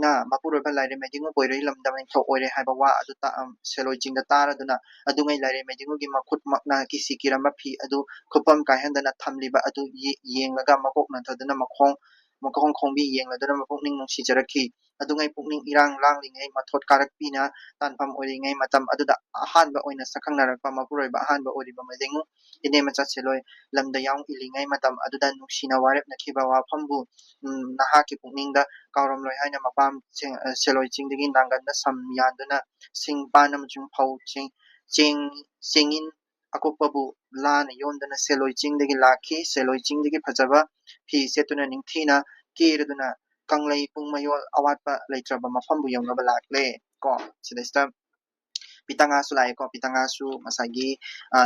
ꯅ ꯃꯄꯨꯔꯣꯏꯕ ꯂꯥꯏꯔꯦꯟ ꯃꯩꯇꯤꯡꯉꯨ ꯄꯣꯏꯔꯩ ꯂꯝꯗꯝ ꯅꯤꯡꯊꯧ ꯑꯣꯏꯔꯦ ꯍꯥꯏꯕ ꯋꯥ ꯑꯗꯨ ꯁꯦꯂꯣꯏ ꯆꯤꯡꯗ ꯇꯥꯔꯗꯨꯅ ꯑꯗꯨꯉꯩ ꯂꯥꯏꯔꯦꯟ ꯃꯩꯇꯤꯡꯉꯨꯒꯤ ꯃꯈꯨꯠꯃꯛꯅ ꯀꯤꯁꯤ ꯀꯤꯔꯝꯕ ꯐꯤ ꯑꯗꯨ ꯈꯨꯞꯄꯝ ꯀꯥꯏꯍꯟꯗꯅ ꯊꯝꯂꯤꯕ ꯑꯗꯨ ꯌꯦꯡꯂꯒ ꯃꯀꯣꯛ ꯅꯟꯊꯗꯨꯅ ꯃꯈꯣꯡ ꯈꯣꯡꯕꯤ ꯌꯦꯡꯂꯗꯨꯅ ꯃꯄꯨꯛꯅꯤꯡ ꯅꯨꯡꯁꯤꯖꯔꯛꯈꯤ ꯑꯗꯨꯉꯩ ꯄꯨꯛꯅꯤꯡ ꯏꯔꯥꯡ ꯂꯥꯡꯂꯤꯉꯩ ꯃꯊꯣꯠ ꯀꯥꯔꯛꯄꯤꯅ ꯇꯥꯟꯐꯝ ꯑꯣꯏꯔꯤꯉꯩ ꯃꯇꯝ ꯑꯗꯨꯗ ꯑꯍꯥꯟꯕ ꯑꯣꯏꯅ ꯁꯛꯈꯪꯅꯔꯛꯄ ꯃꯄꯨꯔꯣꯏꯕ ꯑꯍꯥꯟꯕ ꯑꯣꯏꯔꯤꯕ ꯃꯩꯇꯩꯉꯨ ꯏꯅꯦꯝꯃꯆꯥ ꯁꯦꯂꯣꯏ ꯂꯝꯗ ꯌꯥꯎ ꯏꯜꯂꯤꯉꯩ ꯃꯇꯝ ꯑꯗꯨꯗ ꯅꯨꯡꯁꯤꯅ ꯋꯥꯔꯦꯞꯅꯈꯤꯕ ꯋꯥꯐꯝꯕꯨ ꯅꯍꯥꯛꯀꯤ ꯄꯨꯛꯅꯤꯡꯗ ꯀꯥꯎꯔꯝꯂꯣꯏ ꯍꯥꯏꯅ ꯃꯄꯥꯝ ꯁꯦꯂꯣꯏ ꯆꯤꯡꯗꯒꯤ ꯅꯥꯡꯒꯟꯗ ꯁꯝ ꯌꯥꯟꯗꯨꯅ ꯁꯤꯡ ꯄꯥꯟ ꯑꯃꯁꯨꯡ ꯐꯧ ꯆꯦꯡꯏꯟ ꯑꯀꯨꯞꯄꯕꯨ ꯂꯥꯅ ꯌꯣꯝꯗꯨꯅ ꯁꯦꯂꯣꯏ ꯆꯤꯡꯗꯒꯤ ꯂꯥꯛꯈꯤ ꯁꯦꯂꯣꯏ ꯆꯤꯡꯗꯒꯤ ꯐꯖꯕ ꯐꯤ ꯁꯦꯠꯇꯨꯅ ꯅꯤꯡꯊꯤꯅ ꯀꯦꯔꯗꯨꯅ ꯀꯪꯂꯩ ꯄꯨꯡꯃꯌꯣꯜ ꯑꯋꯥꯠꯄ ꯂꯩꯇ꯭ꯔꯕ ꯃꯐꯝꯕꯨ ꯌꯧꯅꯕ ꯂꯥꯛꯂꯦ ꯀꯣ ꯁꯤꯗꯩꯁꯤꯗ ꯄꯤꯇꯥꯡꯉꯥꯁꯨ ꯂꯥꯛꯑꯦꯀꯣ ꯄꯤꯇꯥꯡꯉꯥꯁꯨ ꯉꯁꯥꯏꯒꯤ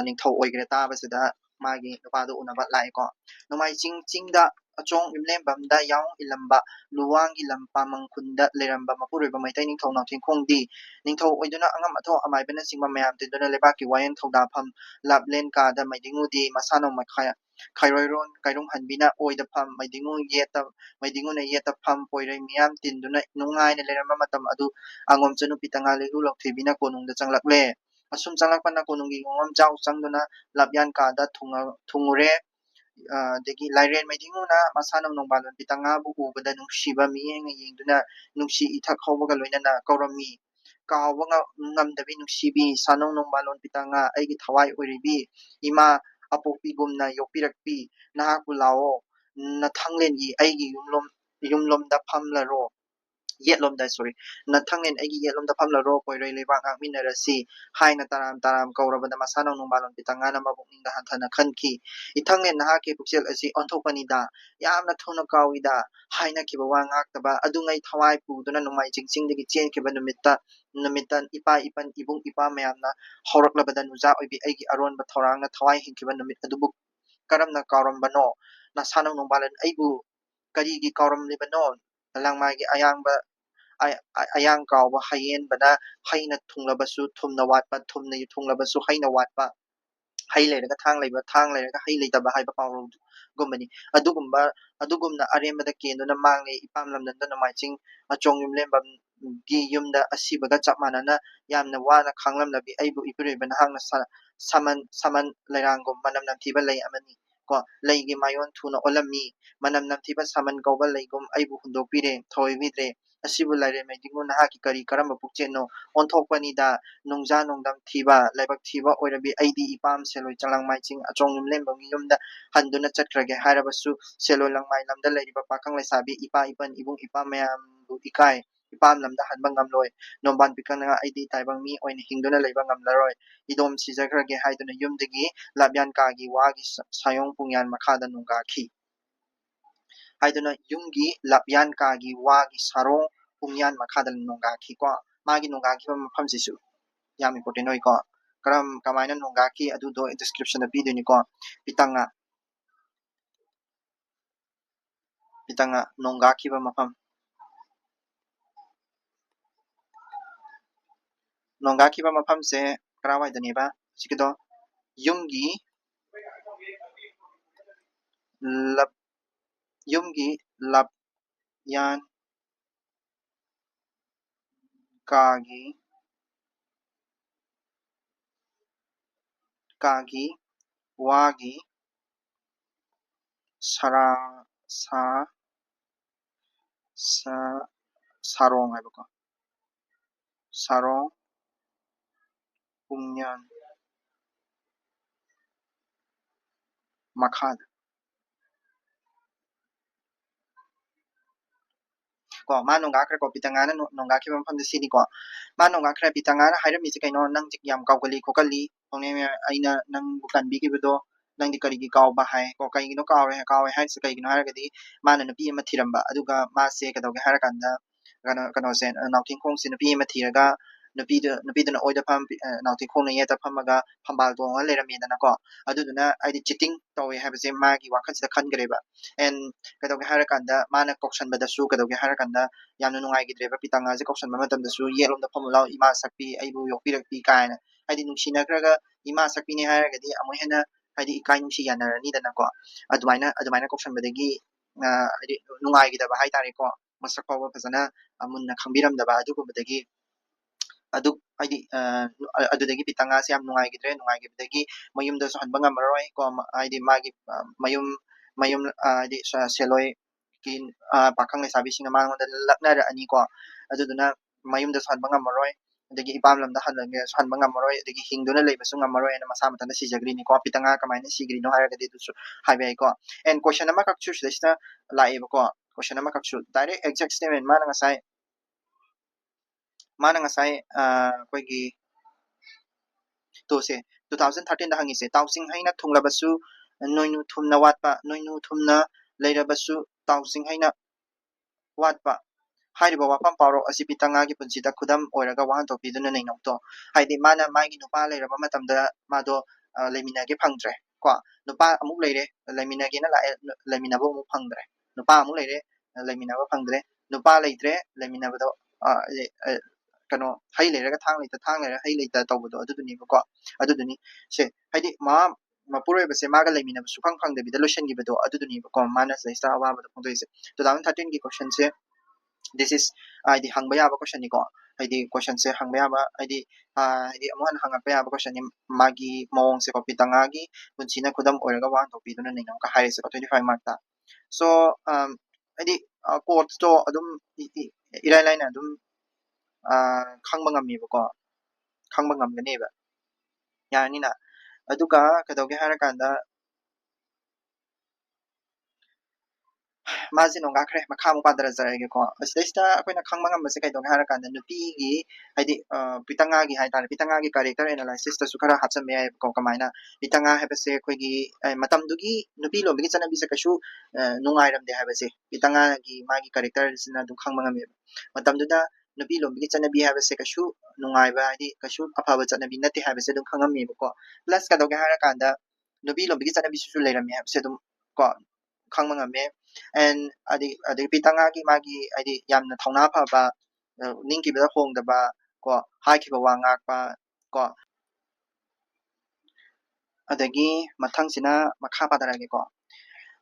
ꯅꯤꯡꯊꯧ ꯑꯣꯏꯈ꯭ꯔꯦ ꯇꯥꯕꯁꯤꯗ ꯃꯥꯒꯤ ꯅꯨꯄꯥꯗꯣ ꯎꯅꯕ ꯂꯥꯛꯑꯦꯀꯣ ꯅꯣꯡꯃꯥꯏꯆꯤꯡ ꯆꯤꯡꯗ ꯑꯆꯣꯡ ꯌꯨꯝꯂꯦꯝꯕꯝꯗ ꯌꯥꯎ ꯏꯜꯂꯝꯕ ꯂꯨꯋꯥꯡꯒꯤ ꯂꯝ ꯄꯥꯃꯪꯈꯨꯟꯗ ꯂꯩꯔꯝꯕ ꯃꯄꯨꯔꯣꯏꯕ ꯃꯩꯇꯩ ꯅꯤꯡꯊꯧ ꯅꯥꯎꯊꯤꯡꯈꯣꯡꯗꯤ ꯅꯤꯡꯊꯧ ꯑꯣꯏꯗꯨꯅ ꯑꯉꯝ ꯑꯊꯧ ꯑꯃꯥꯏꯕꯅꯆꯤꯡꯕ ꯃꯌꯥꯝ ꯇꯤꯟꯗꯨꯅ ꯂꯩꯕꯥꯛꯀꯤ ꯋꯥꯌꯦꯜ ꯊꯧꯗꯥꯐꯝ ꯂꯥꯞꯂꯦꯟ ꯀꯥꯗ ꯃꯩꯗꯤꯡꯉꯨꯗꯤ ꯃꯁꯥꯅꯧ ꯈꯥꯏꯔꯣꯏꯔꯣꯟ ꯀꯩꯔꯨꯝꯍꯟꯕꯤꯅ ꯑꯣꯏꯗ ꯐꯝ ꯃꯩꯗꯤꯡꯉꯨꯅ ꯌꯦꯠꯇ ꯐꯝ ꯄꯣꯏꯔꯩ ꯃꯤꯌꯥꯝ ꯇꯤꯟꯗꯨꯅ ꯅꯨꯡꯉꯥꯏꯅ ꯂꯩꯔꯝꯕ ꯃꯇꯝ ꯑꯗꯨ ꯑꯉꯣꯝꯆꯅꯨ ꯄꯤꯇꯥꯡꯉꯥ ꯂꯤꯡꯂꯨ ꯂꯧꯊꯣꯏꯕꯤꯅ ꯀꯣꯅꯨꯡꯗ ꯆꯪꯂꯛꯂꯦ ꯑꯁꯨꯝ ꯆꯪꯂꯛꯄꯅ ꯀꯣꯅꯨꯡꯒꯤ ꯉꯣꯉꯝꯖꯥꯎ ꯆꯪꯗꯨꯅ ꯂꯥꯞꯌꯥꯟ ꯀꯥꯗ ꯊꯨꯡꯉꯨꯔꯦ ꯑꯗꯒꯤ ꯂꯥꯏꯔꯦꯟ ꯃꯩꯗꯤꯡꯉꯨꯅ ꯃꯁꯥꯅꯧ ꯅꯣꯡꯕꯥꯂꯣꯟ ꯄꯤꯇꯥꯡꯉꯥꯕꯨ ꯎꯕꯗ ꯅꯨꯡꯁꯤꯕ ꯃꯤꯠꯌꯦꯡꯅ ꯌꯦꯡꯗꯨꯅ ꯅꯨꯡꯁꯤ ꯏꯊꯛ ꯍꯧꯕꯒ ꯂꯣꯏꯅꯅ ꯀꯧꯔꯝꯃꯤ ꯀꯥꯎꯕ ꯉꯝꯗꯕꯤ ꯅꯨꯡꯁꯤꯕꯤ ꯁꯥꯅꯧ ꯅꯣꯡꯕꯥꯂꯣꯟ ꯄꯤꯇꯥꯡꯉꯥ ꯑꯩꯒꯤ ꯊꯋꯥꯏ ꯑꯣꯏꯔꯤꯕꯤ ꯏꯃꯥ ꯑꯄꯣꯛꯄꯤꯒꯨꯝꯅ ꯌꯣꯛꯄꯤꯔꯛꯄꯤ ꯅꯍꯥꯛꯄꯨ ꯂꯥꯛꯑꯣ ꯅꯊꯪꯂꯦꯟꯒꯤ ꯑꯩꯒꯤ ꯌꯨꯝꯂꯣꯝꯗ ꯐꯝꯂꯔꯣ ꯅꯊꯪꯂꯦꯟ ꯑꯩꯒꯤ ꯌꯦꯠꯂꯣꯝꯗ ꯐꯝꯂꯔꯣ ꯄꯣꯏꯔꯩ ꯂꯩꯕꯥꯛ ꯉꯥꯛꯃꯤꯟꯅꯔꯁꯤ ꯍꯥꯏꯅ ꯇꯔꯥꯝ ꯇꯔꯥꯝ ꯀꯧꯔꯕꯗ ꯃꯁꯥꯅꯧ ꯅꯣꯡꯕꯥꯂꯣꯟ ꯄꯤꯇꯥꯡꯉꯥꯅ ꯃꯄꯨꯛꯅꯤꯡꯗ ꯍꯟꯊꯅ ꯈꯟꯈꯤ ꯏꯊꯪꯂꯦꯟ ꯅꯍꯥꯛꯀꯤ ꯄꯨꯛꯆꯦꯜ ꯑꯁꯤ ꯑꯣꯟꯊꯣꯛꯄꯅꯤꯗ ꯌꯥꯝꯅ ꯊꯨꯅ ꯀꯥꯎꯏꯗ ꯍꯥꯏꯅꯈꯤꯕ ꯋꯥ ꯉꯥꯛꯇꯕ ꯑꯗꯨꯉꯩ ꯊꯋꯥꯏ ꯄꯨꯗꯨꯅ ꯅꯣꯡꯃꯥꯏꯆꯤꯡ ꯆꯤꯡꯗꯒꯤ ꯆꯦꯟꯈꯤꯕ ꯅꯨꯃꯤꯠꯇ ꯏꯄꯥ ꯏꯄꯟ ꯏꯕꯨꯡ ꯏꯄꯥ ꯃꯌꯥꯝꯅ ꯍꯧꯔꯛꯂꯕꯗ ꯅꯨꯖꯥ ꯑꯣꯏꯕꯤ ꯑꯩꯒꯤ ꯑꯔꯣꯟꯕ ꯊꯧꯔꯥꯡꯅ ꯊꯋꯥꯏ ꯍꯤꯡꯈꯤꯕ ꯅꯨꯃꯤꯠ ꯑꯗꯨꯕꯨ ꯀꯔꯝꯅ ꯀꯥꯎꯔꯝꯕꯅꯣ ꯅꯁꯥꯅꯧ ꯅꯣꯡꯕꯥꯂꯣꯟ ꯑꯩꯕꯨ ꯀꯔꯤꯒꯤ ꯀꯥꯎꯔꯝꯂꯤꯕꯅꯣ ꯂꯪꯃꯥꯏꯒꯤ ꯑꯌꯥꯡ ꯀꯥꯎꯕ ꯍꯌꯦꯟꯕꯅ ꯍꯩꯅ ꯊꯨꯡꯂꯕꯁꯨ ꯊꯨꯝꯅ ꯋꯥꯠꯄ ꯊꯨꯝꯅ ꯊꯨꯡꯂꯕꯁꯨ ꯍꯩꯅ ꯋꯥꯠꯄ ꯍꯩ ꯂꯩꯔꯒ ꯊꯥꯡ ꯂꯩꯕ ꯊꯥꯡ ꯂꯩꯔꯒ ꯍꯩ ꯂꯩꯇꯕ ꯍꯥꯏꯕ ꯄꯥꯎꯔꯧꯒꯨꯝꯕꯅꯤ ꯑꯗꯨꯒꯨꯝꯅ ꯑꯔꯦꯝꯕꯗ ꯀꯦꯟꯗꯨꯅ ꯃꯥꯡꯂꯦ ꯏꯄꯥꯝ ꯂꯝꯗꯝꯗ ꯅꯣꯡꯃꯥꯏꯆꯤꯡ ꯑꯆꯣꯡ ꯌꯨꯝꯂꯦꯝꯕꯝꯒꯤ ꯌꯨꯝꯗ ꯑꯁꯤꯕꯒ ꯆꯞ ꯃꯥꯟꯅꯅ ꯌꯥꯝꯅ ꯋꯥꯅ ꯈꯥꯡꯂꯝꯂꯕꯤ ꯑꯩꯕꯨ ꯏꯄꯨꯔꯣꯏꯕ ꯅꯍꯥꯛꯅ ꯁꯃꯟ ꯂꯩꯔꯥꯡꯒꯨꯝ ꯃꯅꯝ ꯅꯝꯊꯤꯕ ꯂꯩ ꯑꯃꯅꯤ ko leigi mayon thuna olami manam namthiba saman kauba leigum aibu hundokpire thoibidre asibu laire medingu naha ki kari karamba pukcheno onthokpani da nungja nungdam thiba laibak thiba oirabi aidi ipam seloi chalang mai ching achong lemba mi yumda handuna chatkrage harabasu seloi langmai lamda leiriba pakang lesabi ipa ipan ibung ipa mayam bu ikai ipam lamda hanba ngamloi nomban pikanga aidi taibang mi oina hingduna leiba ngamlaroi idom sijakrage haiduna yumdagi labyan kagi wagi sayong pungyan makhada nungga khi haiduna yumgi labyan kagi wagi sarong pungyan makhada nungga khi ko magi nungga khi mafam sisu yam important oi ko karam kamaina nungga khi adu do description da biduni ko pitanga nungga khi ba mafam nungga khi ba mafam se karawai dani ba sikido yumgi lab yumgi labyan kagi wagi sara sa sa sarong hai ko sarong pungyan makhad ko ma nungga khra ko pitanga na nungga khi bam pham de sini ko ma nungga khra pitanga na haira mi se kaino nang jik yam kawgali kokali ongne aina nang bukan bi ki bedo nang di kari gi kaw ba hai ko kai gino kaw hai se kai gino haira gadi ma na nupi ama thiramba aduga ma se kadawge haira kanda kano se nauting khong se nupi ama thiraga nupi dana oida pham nauting khong na yeta phamaga phambal tong la leram yedana ko aduduna aidi cheating tawe haba se ma gi wakhan sida khan gareba and kadawge haira kanda mana kokshan badasu kadawge haira kanda yamna nungai gidreba pitanga je kokshan mama tamdasu yelom da phomulaw ima sakpi aibu yokpirakpi kaina aidi nungsina kraga ima sakpi ni haira gadi amu hena aidi ikai nungsi yanarani dana ko adumaina kokshan badagi aidi nungai gidaba hai tare ko masak pawa fazana munna khangbiram daba adugubadagi adu aidi adudagi pitanga se yam nungai gidre nungai gidagi mayumda so hanba ngamaroi ko aidi magi mayum aidi seloi kin pakang lesabi singa mangonda laknara ani ko aduduna mayumda so hanba ngamaroi adagi ipam lamda hanlange so hanba ngamaroi adagi hingduna leibasu ngamaroi na masa matanda sijagri ni ko pitanga kamaina sigri no haragadi dusu haibai ko and question ama kakchu sida laeba ko question ama kakchu direct exact statement mana ngasai koigi to se 2013 da hangi se tausing haina thunglabasu noinu thumna watpa noinu thumna leirabasu tausing haina watpa hairiba wapam paro asi pitanga gi punsida khudam oiraga wahan to piduna nei nokto haidi mana magi nupa leiraba matamda mado lemina ge phangdre ko nupa amuk leire lemina ge na la lemina bo amuk phangdre nupa amuk leire lemina bo phangdre nupa leidre lemina bo kano hai leiraga thang leira hai leita tawbodo aduduni ko aduduni se haidi ma mapuroi base maga lemina bu sukhang phangde bida lotion gi bedo aduduni ko mana se sta awa ba phangdoi se 2013 gi question se this is id hangba ya ba question ni ko id question se hangba ya ba id amon hangak ya ba question ni magi mong se ko pitanga gi bunchina khudam oiraga wan to piduna nei ka hai se ko 25 mark ta so id quote to adum irai laina adum khangba ngami ba ko khangba ngamgani ba yani na aduga kadawge harakanda mazi nonga khre makha mu padara zarage ko asista akoina khangma ngam se kai dong hara kan nupi gi haidi pitanga gi haidar pitanga gi character analysis ta sukara hacham me ko kamaina pitanga habe se koi gi matam dugi nupi lo bi chana bi se kashu nungai ram de habe se pitanga gi magi character sina du khangma ngam matam du da nupi lo bi chana bi habe se kashu nungai ba haidi kashu apha ba chana bi nati habe se dum khangam me ko plus ka dong hara kan da nupi lo bi chana bi su le ram me habe se dum ko khangma ngam me and adi pitanga gi magi adi yamna thongna pha ba ningki ba hong da ba ko hai ki ba wa ngak pa ko adagi mathang sina makha pa dara ge ko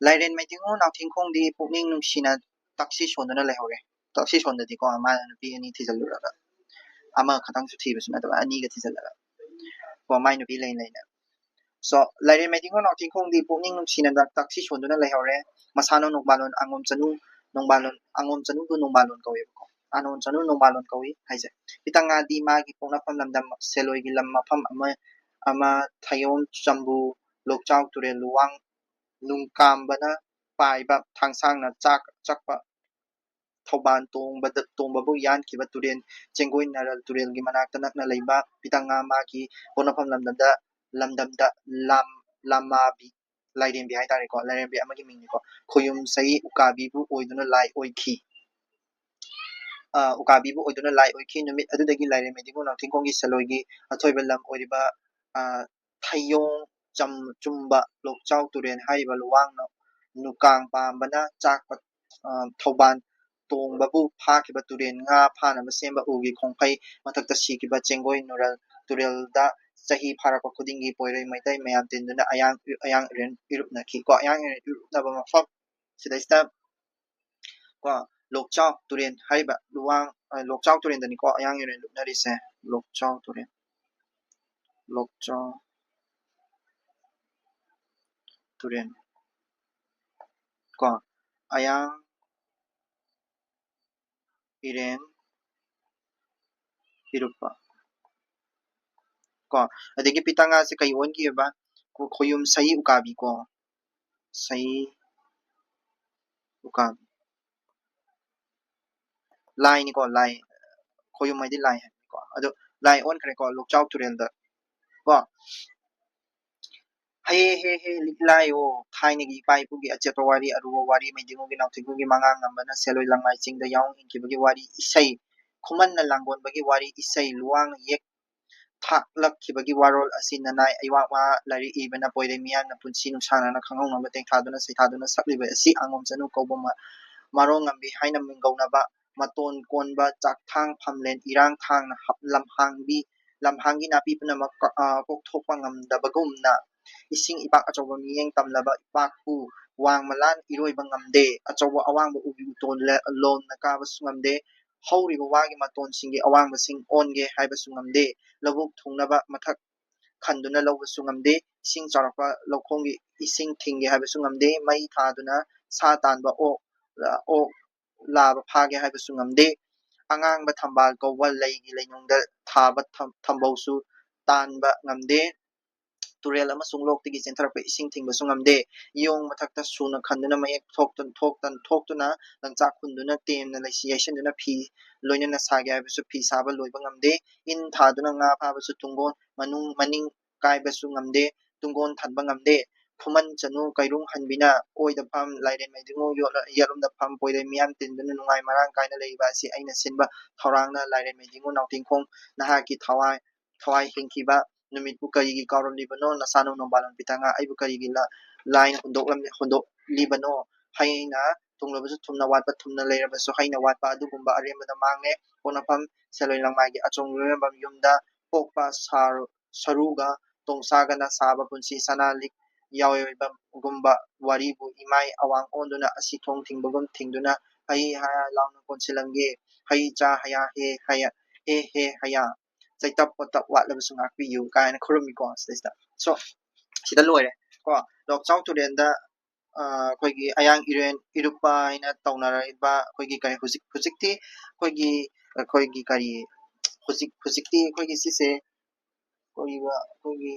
lairen mai tingo na thingkhong di pukning nungsina taksi sonuna le hore taksi sonda di ko ama pi ani thijal ra ama khatang su thi ba sina da ani ga thijal ra ko mai nu pi lein lein so laire medingo no tingkong di pungning nung sinanda taksi shondo na lehore masano nung balon angom chanu bu nung balon kawi ko anon chanu nung balon kawi haise pitang nga di magi pungna pham lamdam seloi gi lam mafam ama thayom chambu lokchau ture luwang nung kambana paiba thangsang na chakpa thoban tongbabu yan kiba turen chengoi naral turel gi manakta nakna leiba pitanga magi bonafam lamdamda lamabi lairembi haitare ko lairembi amagi mingni ko khoyum sai ukabi bu oiduna lai oikhi ukabi bu oiduna lai oikhi numit adudagi lairembi digu na thingkongi saloigi athoiba lam oiriba thayong chumba lokchau turen haiba luwang no nukang pambana chakpa thoban tongbabu phakiba turen nga phanaba semba ugi khongphai mathakta sikiba chengoi nural turelda chahi pharapa khudingi poiroi maitai mayam tinduna ayang ren irupna ki ko ayang ren irupna ba mafam sidaista ko lokchau turen haiba luwang lokchau turen dani ko ayang ren lupnari se lokchau turen ko ayang iren irupa ko adigi pitanga se kai wongi ba ko khoyum sai ukabi ko sai ukabi lai ni ko lai khoyum mai di lai ko ado lai on kare ko lokchau turen da ko he liklai o thaini gi pai pu gi achepa wari aruwa wari mai dingo gi nauthigu gi mangang ngambana seloi langai chingda yaung inki bagi wari isai khuman na langgon bagi wari isai luang yek thak lak ki bagi warol asin nanai aiwa wa lari ibana poire miyan na punsi nusana na khangau na bateng thaduna sai thaduna sakliba asi angom chanu kobama marong ngambi haina minggau na ba maton konba chakthang phamlen irang thang na lamhanggi napi puna kok thokpa ngamda bagumna ising ipak achoba miyeng tamlaba ipakpu wang malan iroiba ngamde achoba awangba ubi uton lon na kabas ngamde hauriba wagi maton singi awangba sing onge haibasu ngamde labuk thungnaba mathak khanduna lawbasu ngamde ising charakpa lokhongi ising thingge haibasu ngamde mai thaduna sa tanba o laba phage haibasu ngamde angang thambal kawba leigi leinungda thaba thambausu tanba ngamde turel amasung loktagi chentharape ising thingbasu ngamde yong mathakta suna khanduna mayek thoktuna langchak khunduna temna laisi yaisanduna phi loinana sage haibasu phi saba loiba ngamde in thaduna nga phabasu tunggon maning kaibasu ngamde tunggon thanba ngamde khuman chanu kairung hanbina oida pham lairen maidingo yalumda pham poire miyam tinduna nungai marang kaina leiba si aina sinba thorangna lairen maidingo nautingkhong nahaki thawai hingkiba numitbu karigi kaurlibano nasano nombalon pitanga aibu karigi line hundok libano haina tunglabasu thumna watpa thumna leirabasu haina watpa adugumba arembada mangne onapam seloi langmagi achong lembam yumda pokpa saruga tongsaga na saba punsi sanalik yaoiba gumba waribu imai awang onduna asithong tingbagum tingduna hai haya launa konsilange hai cha haya he haya chaitap potap watlabasu ngakpiyu kaina khurumiko sida so sida loire ko lokchau turenda ꯑꯩꯈꯣꯏꯒꯤ ꯑꯌꯥꯡ ꯏꯔꯦꯟ ꯏꯔꯨꯞꯄ ꯍꯥꯏꯅ ꯇꯧꯅꯔꯤꯕ ꯑꯩꯈꯣꯏꯒꯤ ꯀꯔꯤ ꯍꯧꯖꯤꯛꯇꯤ ꯑꯩꯈꯣꯏꯒꯤ ꯀꯔꯤ ꯍꯧꯖꯤꯛꯇꯤ ꯑꯩꯈꯣꯏꯒꯤ ꯁꯤꯁꯦ ꯑꯣꯏꯕ ꯑꯩꯈꯣꯏꯒꯤ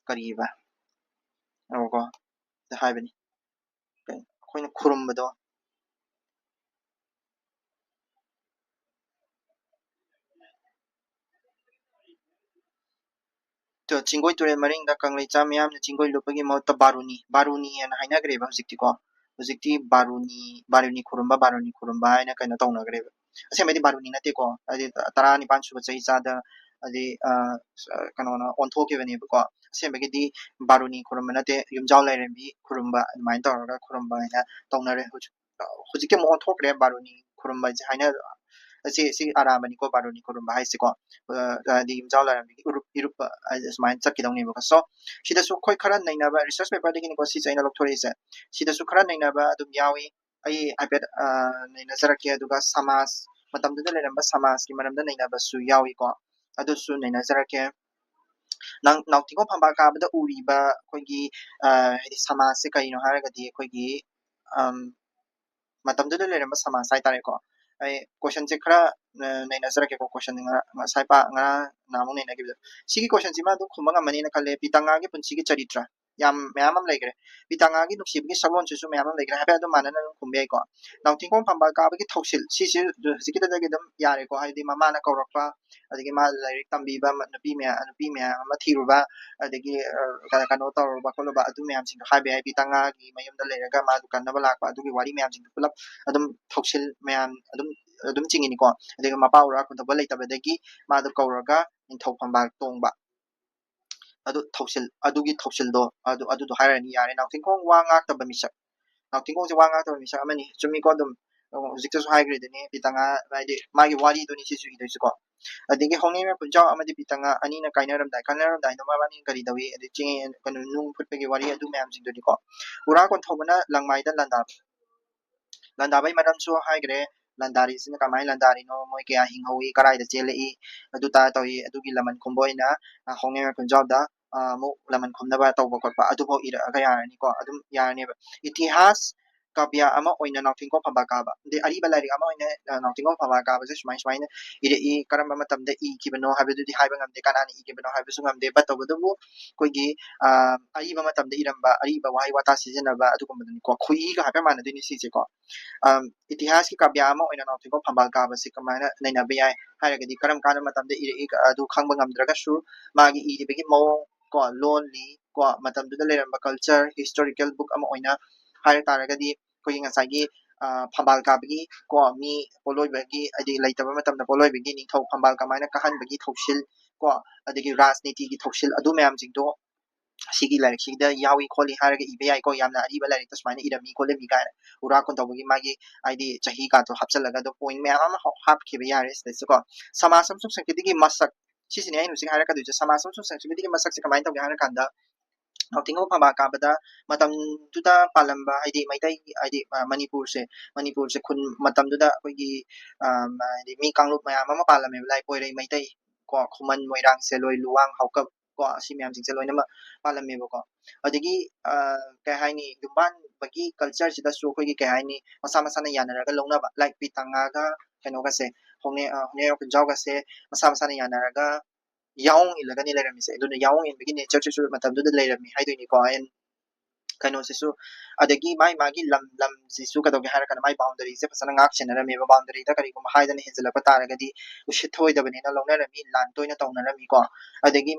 ꯀꯔꯤꯕ ꯀꯣ ꯍꯥꯏꯕꯅꯤ ꯑꯩꯈꯣꯏꯅ ꯈꯨꯔꯨꯝꯕꯗꯣ ꯆꯤꯡꯒꯣꯏ ꯇꯨꯔꯦꯜ ꯃꯔꯤꯡꯗ ꯀꯪꯂꯩꯆꯥ ꯃꯤꯌꯥꯝꯅ ꯆꯤꯡꯒꯣꯏ ꯂꯨꯞꯄꯒꯤ ꯃꯍꯨꯠꯇ ꯕꯥꯔꯨꯅꯤ ꯍꯥꯏꯅ ꯍꯥꯏꯅꯈ꯭ꯔꯦꯕ ꯍꯧꯖꯤꯛꯇꯤꯀꯣ ꯍꯧꯖꯤꯛꯇꯤ ꯕꯥꯔꯨꯅꯤ ꯈꯨꯔꯨꯝꯕ ꯍꯥꯏꯅ ꯀꯩꯅꯣ ꯇꯧꯅꯈ꯭ꯔꯦꯕ ꯑꯁꯦꯡꯕꯗꯤ ꯕꯥꯔꯨꯅꯤ ꯅꯠꯇꯦꯀꯣ ꯍꯥꯏꯗꯤ 19 ꯁꯨꯕ ꯆꯍꯤ ꯆꯥꯗ ꯍꯥꯏꯗꯤ ꯀꯩꯅꯣꯅ ꯑꯣꯟꯊꯣꯛꯈꯤꯕꯅꯦꯕꯀꯣ ꯑꯁꯦꯡꯕꯒꯤꯗꯤ ꯕꯥꯔꯨꯅꯤ ꯈꯨꯔꯨꯝꯕ ꯅꯠꯇꯦ ꯌꯨꯝꯖꯥꯎ ꯂꯥꯏꯔꯦꯝꯕꯤ ꯈꯨꯔꯨꯝꯕ ꯑꯗꯨꯃꯥꯏꯅ ꯇꯧꯔꯒ ꯈꯨꯔꯨꯝꯕ ꯍꯥꯏꯅ ꯇꯧꯅꯔꯦ ꯍꯧꯖꯤꯛꯇꯤ ꯑꯃꯨꯛ ꯑꯣꯟꯊꯣꯛꯈ꯭ꯔꯦ ꯕꯥꯔꯨꯅꯤ ꯈꯨꯔꯨꯝꯕ ꯍꯥꯏꯁꯦ ꯍꯥꯏꯅ ꯁꯤ ꯑꯔꯥꯟꯕꯅꯤꯀꯣ ꯕꯥꯔꯨꯅꯤ ꯈꯨꯔꯨꯝꯕ ꯍꯥꯏꯁꯤꯀꯣ ꯍꯥꯏꯗꯤ ꯌꯨꯝꯖꯥꯎ ꯂꯥꯏꯔꯦꯝꯕꯤꯒꯤ ꯏꯔꯨꯞꯄ ꯁꯨꯃꯥꯏꯅ ꯆꯠꯈꯤꯗꯧꯅꯦꯕꯀꯣ ꯁꯣ ꯁꯤꯗꯁꯨ ꯑꯩꯈꯣꯏ ꯈꯔ ꯅꯩꯅꯕ ꯔꯤꯁꯔꯁ ꯄꯦꯄꯔꯗꯒꯤꯅꯤꯀꯣ ꯁꯤꯁꯦ ꯑꯩꯅ ꯂꯧꯊꯣꯔꯛꯏꯁꯦ ꯁꯤꯗꯁꯨ ꯈꯔ ꯅꯩꯅꯕ ꯑꯗꯨꯝ ꯌꯥꯎꯏ ꯑꯩ ꯍꯥꯏꯐꯦꯠ ꯅꯩꯅꯖꯔꯛꯀꯦ ꯑꯗꯨꯒ ꯁꯃꯥꯖ ꯃꯇꯝꯗꯨꯗ ꯂꯩꯔꯝꯕ ꯁꯃꯥꯖꯀꯤ ꯃꯔꯝꯗ ꯅꯩꯅꯕꯁꯨ ꯌꯥꯎꯏꯀꯣ ꯑꯗꯨꯁꯨ ꯅꯩꯅꯖꯔꯛꯀꯦ ꯅꯥꯎꯊꯤꯡꯈꯣꯡ ꯐꯝꯕꯥꯜ ꯀꯥꯕꯗ ꯎꯔꯤꯕ ꯑꯩꯈꯣꯏꯒꯤ ꯍꯥꯏꯗꯤ ꯁꯃꯥꯖꯁꯦ ꯀꯔꯤꯅꯣ ꯍꯥꯏꯔꯒꯗꯤ ꯑꯩꯈꯣꯏꯒꯤ ꯃꯇꯝꯗꯨꯗ ꯂꯩꯔꯝꯕ ꯁꯃꯥꯖ ꯍꯥꯏꯇꯥꯔꯦꯀꯣ ꯑꯩ ꯀꯣꯏꯁꯟꯁꯦ ꯈꯔ ꯅꯩꯅꯖꯔꯛꯀꯦꯀꯣ ꯀꯣꯏꯁꯟ ꯉꯁꯥꯏ ꯉꯔꯥꯡ ꯅꯍꯥꯟꯃꯨꯛ ꯅꯩꯅꯈꯤꯕꯗꯣ ꯁꯤꯒꯤ ꯀꯣꯏꯁꯟꯁꯤꯃ ꯑꯗꯨꯝ ꯈꯨꯝꯕ ꯉꯝꯃꯅꯤꯅ ꯈꯜꯂꯦ ꯄꯤꯇꯪꯉꯥꯒꯤ ꯄꯨꯟꯁꯤꯒꯤ ꯆꯔꯤꯇ꯭ꯔ ꯌꯥꯝ ꯃꯌꯥꯝ ꯑꯃ ꯂꯩꯈ꯭ꯔꯦ ꯄꯤꯇꯪꯉꯥꯒꯤ ꯅꯨꯡꯁꯤꯕꯒꯤ ꯁꯛꯂꯣꯟꯁꯤꯁꯨ ꯃꯌꯥꯝ ꯑꯃ ꯂꯩꯈ꯭ꯔꯦ ꯍꯥꯏꯐꯦꯠ ꯑꯗꯨꯝ ꯃꯥꯟꯅꯅ ꯑꯗꯨꯝ ꯈꯨꯝꯕ ꯌꯥꯏꯀꯣ ꯅꯥꯎꯊꯤꯡꯈꯣꯡ ꯐꯝꯕꯥꯜ ꯀꯥꯕꯒꯤ ꯊꯧꯁꯤꯜ ꯁꯤꯁꯤ ꯍꯧꯖꯤꯛꯀꯤꯗꯨꯗꯒꯤ ꯑꯗꯨꯝ ꯌꯥꯔꯦꯀꯣ ꯍꯥꯏꯗꯤ ꯃꯃꯥꯅ ꯀꯧꯔꯛꯄ ꯑꯗꯒꯤ ꯃꯥ ꯂꯥꯏꯔꯤꯛ ꯇꯝꯕꯤꯕ ꯅꯨꯄꯤ ꯃꯌꯥꯝ ꯑꯃ ꯊꯤꯔꯨꯕ ꯑꯗꯒꯤ ꯀꯩꯅꯣ ꯇꯧꯔꯨꯕ ꯈꯣꯠꯂꯨꯕ ꯑꯗꯨ ꯃꯌꯥꯝꯁꯤꯡꯗꯣ ꯍꯥꯏꯕ ꯌꯥꯏ ꯄꯤꯇꯪꯉꯥꯒꯤ ꯃꯌꯨꯝꯗ ꯂꯩꯔꯒ ꯃꯥꯗꯨ ꯀꯟꯅꯕ ꯂꯥꯛꯄ ꯑꯗꯨꯒꯤ ꯋꯥꯔꯤ ꯃꯌꯥꯝꯁꯤꯡꯗꯣ ꯄꯨꯂꯞ ꯑꯗꯨꯝ ꯊꯧꯁꯤꯜ ꯃꯌꯥꯝ ꯑꯗꯨꯝ ꯆꯤꯡꯉꯤꯅꯤꯀꯣ ꯑꯗꯨꯒ ꯃꯄꯥ ꯎꯔꯥ ꯈꯨꯟꯊꯧꯕ ꯂꯩꯇꯕꯗꯒꯤ ꯃꯥꯗꯣ ꯀꯧꯔꯒ ꯅꯤꯡꯊꯧ ꯐꯝꯕꯥꯜ ꯇꯣꯡꯕ ꯑꯗꯨ ꯊꯧꯁꯤꯜ ꯑꯗꯨꯒꯤ ꯊꯧꯁꯤꯜꯗꯣ ꯑꯗꯨꯗꯣ ꯍꯥꯏꯔꯅꯤ ꯌꯥꯔꯦ ꯅꯥꯎꯊꯤꯡꯈꯣꯡ ꯋꯥ ꯉꯥꯛꯇꯕ ꯃꯤꯁꯛ ꯅꯥꯎꯊꯤꯡꯈꯣꯡꯁꯦ ꯋꯥ ꯉꯥꯛꯇꯕ ꯃꯤꯁꯛ ꯑꯃꯅꯤ ꯆꯨꯝꯃꯤꯀꯣ ꯑꯗꯨꯝ ꯍꯧꯖꯤꯛꯇꯁꯨ ꯍꯥꯏꯈ꯭ꯔꯤꯗꯨꯅꯤ ꯄꯤꯇꯪꯉꯥ ꯍꯥꯏꯗꯤ ꯃꯥꯒꯤ ꯋꯥꯔꯤꯗꯨꯅꯤ ꯁꯤꯁꯨ ꯏꯗꯣꯏꯁꯤꯀꯣ ꯑꯗꯒꯤ ꯍꯣꯡꯅꯦꯝ ꯄꯨꯟꯖꯥꯎ ꯑꯃꯗꯤ ꯄꯤꯇꯪꯉꯥ ꯑꯅꯤꯅ ꯀꯥꯏꯅꯔꯝꯗꯥꯏꯗꯣ ꯃꯕꯥꯅꯤ ꯀꯔꯤ ꯇꯧꯏ ꯑꯗꯩ ꯆꯤꯡ ꯀꯩꯅꯣ ꯅꯨꯡ ꯐꯨꯠꯄꯒꯤ ꯋꯥꯔꯤ ꯑꯗꯨ ꯃꯌꯥꯝꯁꯤꯡꯗꯨꯅꯤꯀꯣ ꯎꯔꯥ ꯀꯣꯟꯊꯧꯕꯅ ꯂꯪꯃꯥꯏꯗ ꯂꯥꯟꯗꯥꯕꯩ ꯃꯔꯝꯁꯨ ꯍꯥꯏꯈ꯭ꯔꯦ ꯂꯥꯟꯗꯥꯔꯤꯁꯤꯅ ꯀꯃꯥꯏꯅ ꯂꯥꯟꯗꯥꯔꯤꯅꯣ ꯃꯣꯏ ꯀꯌꯥ ꯍꯤꯡꯍꯧꯏ ꯀꯗꯥꯏꯗ ꯆꯦꯜꯂꯛꯏ ꯑꯗꯨ ꯇꯧꯏ ꯑꯗꯨꯒꯤ ꯂꯃꯟ ꯈꯨꯝꯕ ꯑꯣꯏꯅ ꯍꯣꯡꯅꯦꯝ ꯄꯨꯟꯖꯥꯎꯗ ꯑꯃꯨꯛ ꯂꯃꯟ ꯈꯨꯝꯅꯕ ꯇꯧꯕ ꯈꯣꯠꯄ ꯑꯗꯨꯐꯥꯎ ꯏꯔꯛꯑꯒ ꯌꯥꯔꯅꯤꯀꯣ ꯑꯗꯨꯝ ꯌꯥꯔꯅꯦꯕ ꯏꯇꯤꯍꯥꯁ ꯀꯥꯕ꯭ꯌ ꯑꯃ ꯑꯣꯏꯅ ꯅꯥꯎꯊꯤꯡꯈꯣꯡ ꯐꯝꯕꯥꯜ ꯀꯥꯕ ꯑꯗꯩ ꯑꯔꯤꯕ ꯂꯥꯏꯔꯤꯛ ꯑꯃ ꯑꯣꯏꯅ ꯅꯥꯎꯊꯤꯡꯈꯣꯡ ꯐꯝꯕꯥꯜ ꯀꯥꯕꯁꯦ ꯁꯨꯃꯥꯏꯅ ꯏꯔꯛꯏ ꯀꯔꯝꯕ ꯃꯇꯝꯗ ꯏꯈꯤꯕꯅꯣ ꯍꯥꯏꯕꯗꯨꯗꯤ ꯍꯥꯏꯕ ꯉꯝꯗꯦ ꯀꯅꯥꯅ ꯏꯈꯤꯕꯅꯣ ꯍꯥꯏꯕꯁꯨ ꯉꯝꯗꯦ ꯇꯧꯕꯇꯕꯨ ꯑꯩꯈꯣꯏꯒꯤ ꯑꯔꯤꯕ ꯃꯇꯝꯗ ꯏꯔꯝꯕ ꯑꯔꯤꯕ ꯋꯥꯍꯩ ꯋꯥꯇꯥ ꯁꯤꯖꯤꯟꯅꯕ ꯑꯗꯨꯒꯨꯝꯕꯗꯨꯅꯤꯀꯣ ꯈꯨꯏꯒ ꯍꯥꯏꯐꯦꯠ ꯃꯥꯟꯅꯗꯣꯏꯅꯤ ꯁꯤꯁꯦꯀꯣ ꯏꯇꯤꯍꯥꯁꯀꯤ ꯀꯥꯕ꯭ꯌ ꯑꯃ ꯑꯣꯏꯅ ꯅꯥꯎꯊꯤꯡꯈꯣꯡ ꯐꯝꯕꯥꯜ ꯀꯥꯕꯁꯤ ꯀꯃꯥꯏꯅ ꯅꯩꯅꯕ ꯌꯥꯏ ꯍꯥꯏꯔꯒꯗꯤ ꯀꯔꯝ ꯀꯥꯟꯗ ꯃꯇꯝꯗ ꯏꯔꯛꯏ ꯑꯗꯨ ꯈꯪꯕ ꯉꯝꯗ꯭ꯔꯒꯁꯨ ꯃꯥꯒꯤ ꯏꯔꯤꯕꯒꯤ ꯃꯑꯣꯡ ꯀꯣ ꯂꯣꯟꯂꯤ ꯀꯣ ꯃꯇꯝꯗꯨꯗ ꯂꯩꯔꯝꯕ ꯀꯜꯆꯔ ꯍꯤꯁꯇꯣꯔꯤꯀꯦꯜ ꯕꯨꯛ ꯑꯃ ꯑꯣꯏna ꯍꯥꯏꯔ ꯇꯥꯔꯒꯗꯤ ꯑꯩꯈꯣꯏꯒꯤ ꯉꯁꯥꯏꯒꯤ ꯐꯝꯕꯥꯜ ꯀꯥꯕꯒꯤ ꯀꯣ ꯃꯤ ꯄꯣꯠꯂꯣꯏꯕꯒꯤ ꯍꯥꯏꯗꯤ ꯂꯩꯇꯕ ꯃꯇꯝꯗ ꯄꯣꯠꯂꯣꯏꯕꯒꯤ ꯅꯤꯡꯊꯧ ꯐꯝꯕꯥꯜ ꯀꯃꯥꯏꯅ ꯀꯥꯍꯟꯕꯒꯤ ꯊꯧꯁꯤꯜ ꯀꯣ ꯑꯗꯒꯤ ꯔꯥꯖꯅꯤꯇꯤꯒꯤ ꯊꯧꯁꯤꯜ ꯑꯗꯨ ꯃꯌꯥꯝꯁꯤꯡꯗꯣ ꯑꯁꯤꯒꯤ ꯂꯥꯏꯔꯤꯛꯁꯤꯗ ꯌꯥꯎꯏ ꯈꯣꯠꯂꯤ ꯍꯥꯏꯔꯒ ꯏꯕ ꯌꯥꯏꯀꯣ ꯌꯥꯝꯅ ꯑꯔꯤꯕ ꯂꯥꯏꯔꯤꯛꯇ ꯁꯨꯃꯥꯏꯅ ꯏꯔꯝꯃꯤ ꯈꯣꯠꯂꯝꯃꯤ ꯀꯥꯏꯅ ꯎꯔꯥ ꯀꯣꯟꯊꯧꯕꯒꯤ ꯃꯥꯒꯤ ꯍꯥꯏꯗꯤ ꯆꯍꯤ ꯀꯥꯗꯣ ꯍꯥꯞꯆꯤꯜꯂꯒ ꯑꯗꯨꯝ ꯄꯣꯏꯟ ꯃꯌꯥꯝ ꯑꯃ ꯍꯥꯞꯈꯤꯕ ꯌꯥꯔꯦ ꯁꯤꯗꯩꯁꯤꯀꯣ ꯁꯃꯥꯖ ꯑꯃꯁꯨꯡ ꯁꯪꯁꯀ꯭ꯔꯤꯇꯤꯒꯤ ꯃꯁꯛ ꯁꯤꯁꯤꯅꯦ ꯑꯩꯅ ꯍꯧꯖꯤꯛ ꯍꯥꯏꯔꯛꯀꯗꯣꯏꯁꯦ ꯁꯃꯥꯖ ꯑꯃꯁꯨꯡ ꯁꯪꯁꯀ꯭ꯔꯤꯇꯤꯒꯤ ꯃꯁꯛꯁꯦ ꯀꯃꯥꯏꯅ ꯇꯧꯒꯦ ꯍꯥꯏꯔ ꯀꯥꯟꯗ ꯅꯥꯎꯊꯤꯡꯈꯣꯡ ꯐꯝꯕꯥꯜ ꯀꯥꯕꯗ ꯃꯇꯝꯗꯨꯗ ꯄꯥꯜꯂꯝꯕ ꯍꯥꯏꯗꯤ ꯃꯩꯇꯩ ꯍꯥꯏꯗꯤ ꯃꯅꯤꯄꯨꯔꯁꯦ ꯈꯨꯟ ꯃꯇꯝꯗꯨꯗ ꯑꯩꯈꯣꯏꯒꯤ ꯍꯥꯏꯗꯤ ꯃꯤ ꯀꯥꯡꯂꯨꯞ ꯃꯌꯥꯝ ꯑꯃ ꯄꯥꯜꯂꯝꯃꯦꯕ ꯂꯥꯏ ꯄꯣꯏꯔꯩ ꯃꯩꯇꯩ ꯀꯣ ꯈꯨꯃꯟ ꯃꯣꯏꯔꯥꯡ ꯁꯦꯜꯂꯣꯏ ꯂꯨꯋꯥꯡ ꯍꯥꯎꯀꯞ ꯀꯣ ꯑꯁꯤ ꯃꯌꯥꯝꯁꯤꯡꯁꯦ ꯂꯣꯏꯅꯃꯛ ꯄꯥꯜꯂꯝꯃꯦꯕꯀꯣ ꯑꯗꯒꯤ ꯀꯩ ꯍꯥꯏꯅꯤ ꯌꯨꯝꯕꯥꯟꯕꯒꯤ ꯀꯜꯆꯔꯁꯤꯗꯁꯨ ꯑꯩꯈꯣꯏꯒꯤ ꯀꯩ ꯍꯥꯏꯅꯤ ꯃꯁꯥꯅ ꯌꯥꯅꯔꯒ ꯂꯧꯅꯕ ꯂꯥꯏꯛ ꯄꯤꯇꯪꯉꯥꯒ ꯀꯩꯅꯣꯒꯁꯦ ꯍꯣꯡꯅꯦꯝ ꯄꯨꯟꯖꯥꯎꯒꯁꯦ ꯃꯁꯥꯅ ꯌꯥꯅꯔꯒ ꯌꯥꯎꯑꯣꯡ ꯏꯜꯂꯒꯅꯤ ꯂꯩꯔꯝꯃꯤꯁꯦ ꯑꯗꯨꯅ ꯌꯥꯎꯑꯣꯡ ꯏꯟꯕꯒꯤ ꯅꯦꯆꯔꯁꯤꯁꯨ ꯃꯇꯝꯗꯨꯗ ꯂꯩꯔꯝꯃꯤ ꯍꯥꯏꯗꯣꯏꯅꯤꯀꯣ ꯀꯩꯅꯣꯁꯤꯁꯨ ꯑꯗꯒꯤ ꯃꯥꯒꯤ ꯂꯝꯁꯤꯁꯨ ꯀꯩꯗꯧꯒꯦ ꯍꯥꯏꯔꯀꯥꯟꯗ ꯃꯥꯒꯤ ꯕꯥꯎꯟꯗꯔꯤꯁꯦ ꯐꯖꯅ ꯉꯥꯛ ꯁꯦꯟꯅꯔꯝꯃꯦꯕ ꯕꯥꯎꯟꯗꯔꯤꯗ ꯀꯔꯤꯒꯨꯝꯕ ꯍꯥꯏꯗꯅ ꯍꯦꯟꯖꯜꯂꯛꯄ ꯇꯥꯔꯒꯗꯤ ꯎꯁꯤꯠ ꯊꯑꯣꯏꯗꯕꯅꯤꯅ ꯂꯧꯅꯔꯝꯃꯤ ꯂꯥꯟ ꯇꯣꯏꯅ ꯇꯧꯅꯔꯝꯃꯤꯀꯣ ꯑꯗꯒꯤ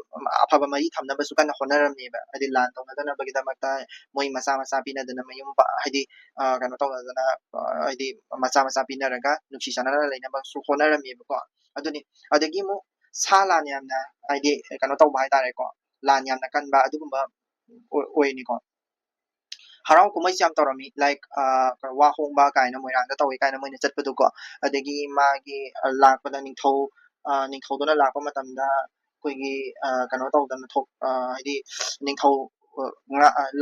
ꯑꯐꯕ ꯃꯔꯤ ꯊꯝꯅꯕꯁꯨ ꯀꯟꯅ ꯍꯣꯠꯅꯔꯝꯃꯦꯕ ꯍꯥꯏꯗꯤ ꯂꯥꯟ ꯇꯧꯅꯗꯅꯕꯒꯤꯗꯃꯛꯇ ꯃꯣꯏ ꯃꯆꯥ ꯄꯤꯅꯗꯅ ꯃꯌꯨꯝ ꯍꯥꯏꯗꯤ ꯀꯩꯅꯣ ꯇꯧꯅꯗꯅ ꯍꯥꯏꯗꯤ ꯃꯆꯥ ꯄꯤꯅꯔꯒ ꯅꯨꯡꯁꯤ ꯆꯥꯟꯅꯅ ꯂꯩꯅꯕꯁꯨ ꯍꯣꯠꯅꯔꯝꯃꯦꯕꯀꯣ ꯑꯗꯨꯅꯤ ꯑꯗꯒꯤ ꯑꯃꯨꯛ ꯁꯥ ꯂꯥꯟ ꯌꯥꯝꯅ ꯍꯥꯏꯗꯤ ꯀꯩꯅꯣ ꯇꯧꯕ ꯍꯥꯏꯇꯥꯔꯦꯀꯣ ꯂꯥꯟ ꯌꯥꯝꯅ ꯀꯟꯕ ꯑꯗꯨꯒꯨꯝꯕ ꯑꯣꯏꯅꯤꯀꯣ ꯍꯔꯥꯎ ꯀꯨꯝꯍꯩꯁꯦ ꯌꯥꯝ ꯇꯧꯔꯝꯃꯤ ꯂꯥꯏꯛ ꯋꯥ ꯍꯣꯡꯕ ꯀꯥꯏꯅ ꯃꯣꯏꯔꯥꯡꯗ ꯇꯧꯋꯤ ꯀꯥꯏꯅ ꯃꯣꯏꯅ ꯆꯠꯄꯗꯨꯀꯣ ꯑꯗꯒꯤ ꯃꯥꯒꯤ ꯂꯥꯛꯄꯗ ꯅꯤꯡꯊꯧꯗꯨꯅ ꯂꯥꯛꯄ ꯃꯇꯝꯗ ꯑꯩꯈꯣꯏꯒꯤ ꯀꯩꯅꯣ ꯇꯧꯗꯅ ꯍꯥꯏꯗꯤ ꯅꯤꯡꯊꯧ